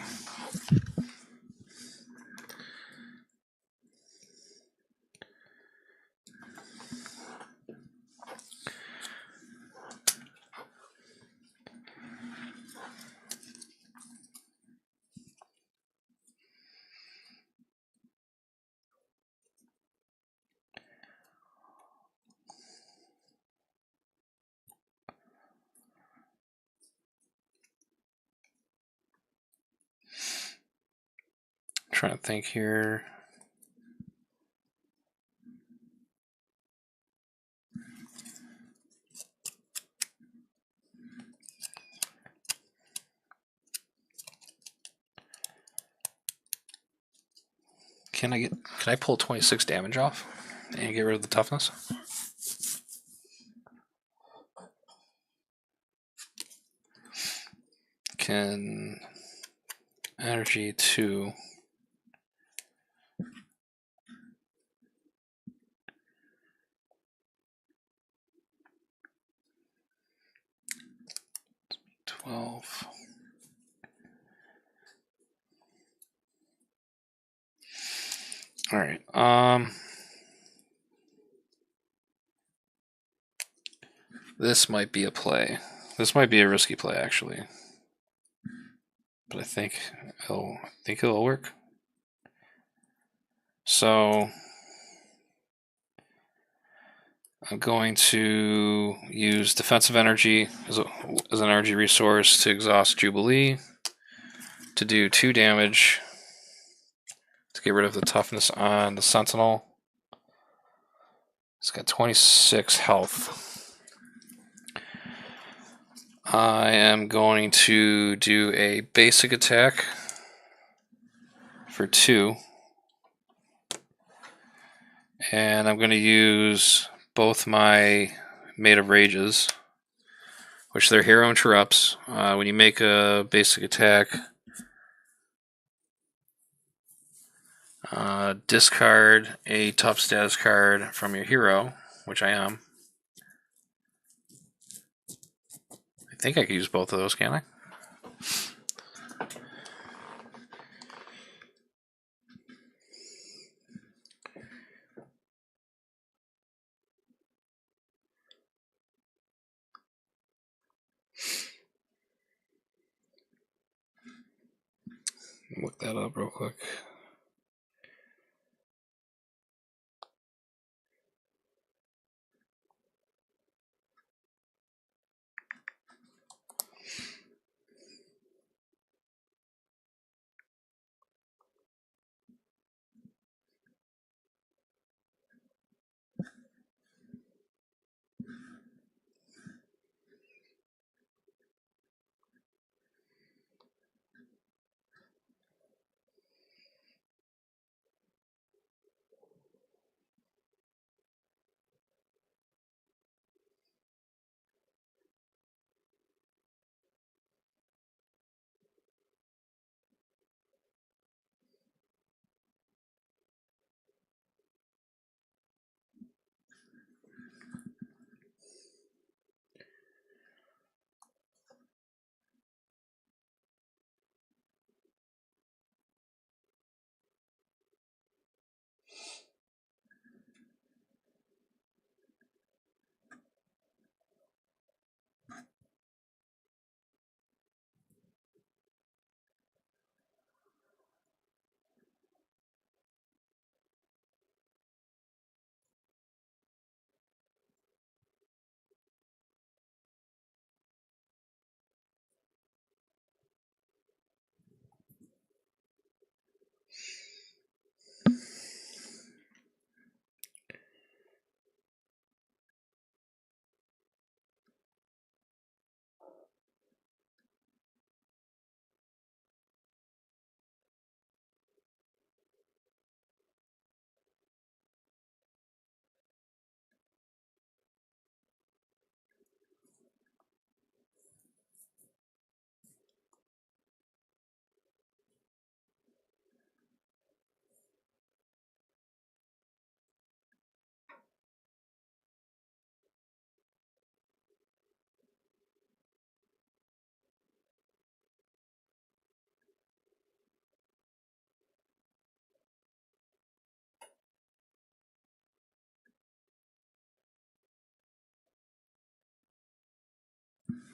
Trying to think here. Can I pull 26 damage off and get rid of the toughness? Can energy 2. All right. This might be a play. This might be a risky play, actually. But I think it'll work. So I'm going to use defensive energy as an energy resource to exhaust Jubilee to do 2 damage to get rid of the toughness on the Sentinel. It's got 26 health. I am going to do a basic attack for 2. And I'm going to use both my Maid of Rages, which they're hero interrupts. When you make a basic attack, discard a tough status card from your hero, which I am. I think I can use both of those, can I? Look that up real quick.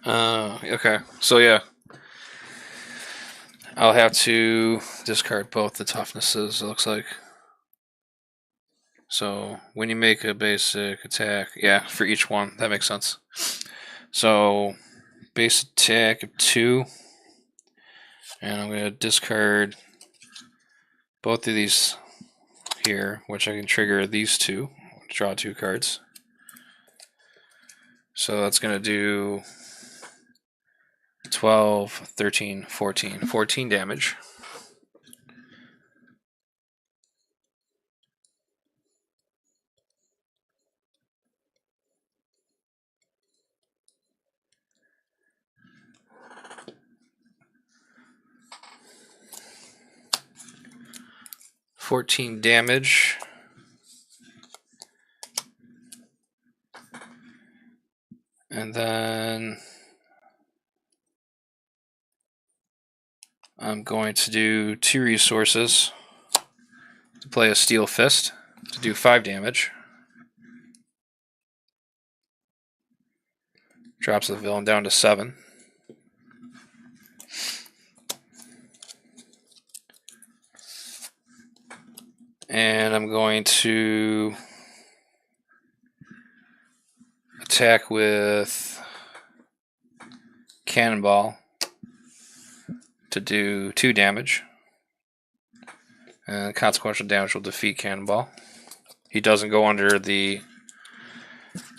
Okay. So yeah, I'll have to discard both the toughnesses. It looks like. So when you make a basic attack, yeah, for each one, that makes sense. So base attack of 2, and I'm gonna discard both of these here, which I can trigger these 2. Draw 2 cards. So that's gonna do 12, 13, 14. 14 damage. And then I'm going to do 2 resources to play a Steel Fist to do 5 damage. Drops the villain down to 7. And I'm going to attack with Cannonball to do 2 damage. And consequential damage will defeat Cannonball. He doesn't go under the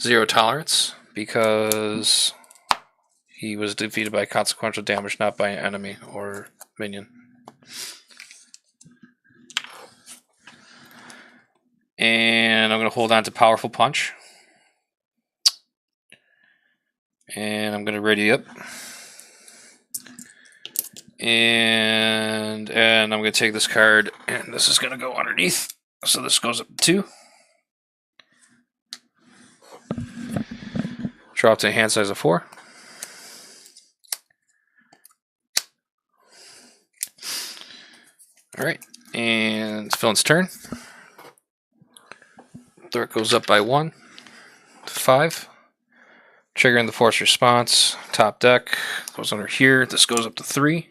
0 tolerance because he was defeated by consequential damage, not by an enemy or minion. And I'm going to hold on to Powerful Punch. And I'm going to ready up. And I'm going to take this card, and this is going to go underneath. So this goes up to 2. Drop to a hand size of 4. Alright, and it's villain's turn. Threat goes up by 1 to 5. Triggering the force response. Top deck goes under here. This goes up to 3.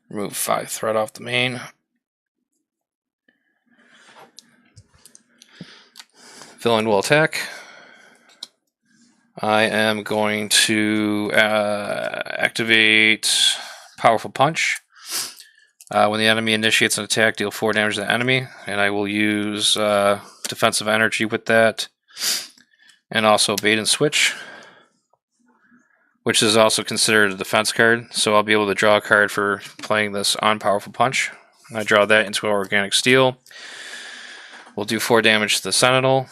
Remove 5 threat off the main. Villain will attack. I am going to activate Powerful Punch. When the enemy initiates an attack, deal 4 damage to the enemy, and I will use defensive energy with that, and also bait and switch, which is also considered a defense card, so I'll be able to draw a card for playing this on Powerful Punch. I draw that into Organic Steel. We'll do 4 damage to the Sentinel.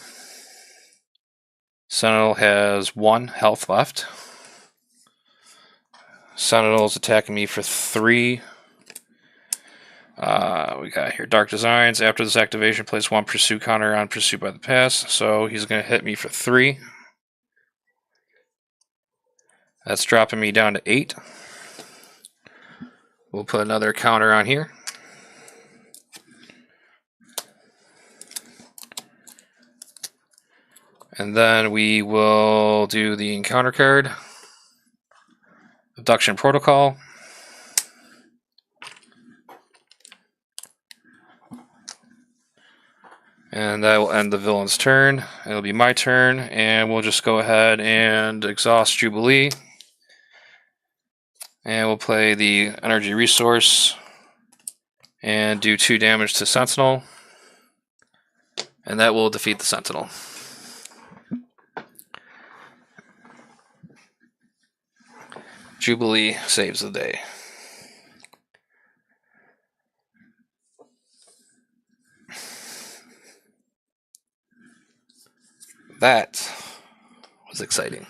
Sentinel has 1 health left. Sentinel's attacking me for 3. We got here Dark Designs. After this activation, place 1 pursuit counter on pursuit by the pass. So he's going to hit me for 3. That's dropping me down to 8. We'll put another counter on here. And then we will do the encounter card. Abduction Protocol. And that will end the villain's turn. It'll be my turn, and we'll just go ahead and exhaust Jubilee. And we'll play the energy resource and do 2 damage to Sentinel. And that will defeat the Sentinel. Jubilee saves the day. That was exciting.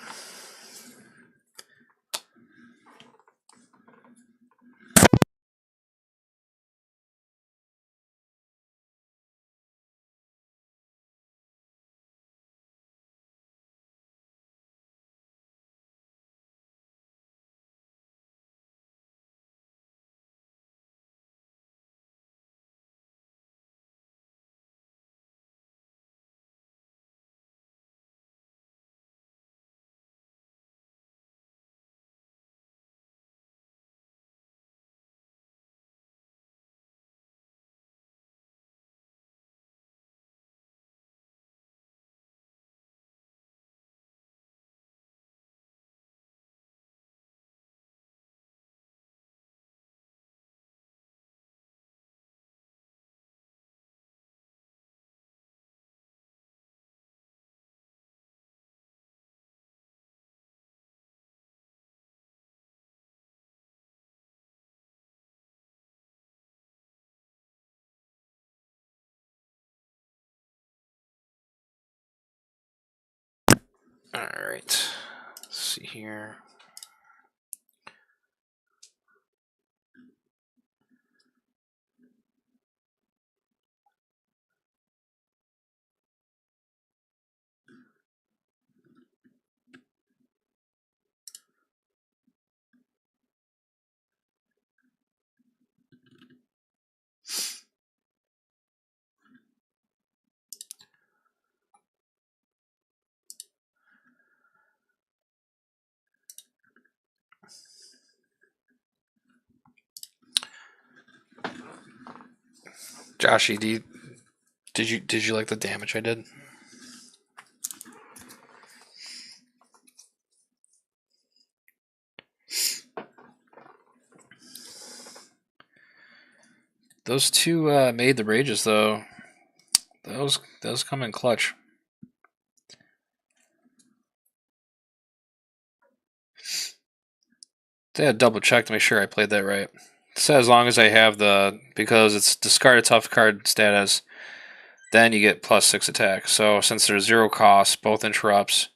All right. Let's see here. Joshy, did you like the damage I did? Those two made the rages though. Those come in clutch. They had double check to make sure I played that right. It said as long as I have because it's discard a tough card status, then you get +6 attack. So since there's 0 cost, both interrupts,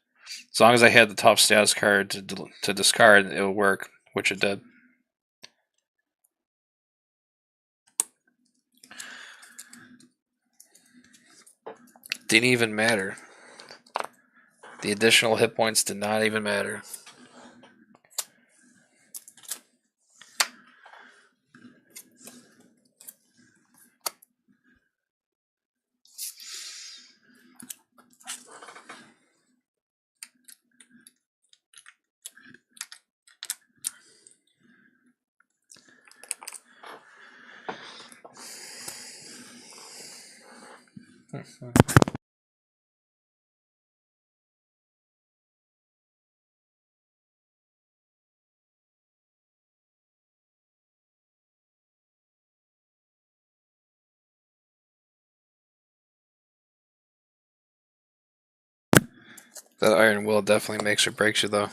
as long as I had the tough status card to discard, it will work, which it did. Didn't even matter. The additional hit points did not even matter. That Iron Will definitely makes or breaks you, though.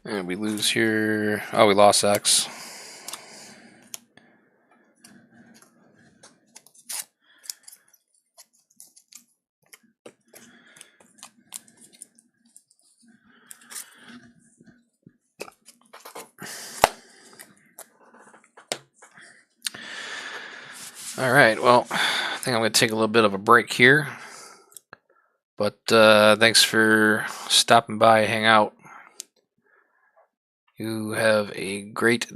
And we lose here. Oh, we lost X. All right, well, I think I'm going to take a little bit of a break here. But thanks for stopping by, hang out. You have a great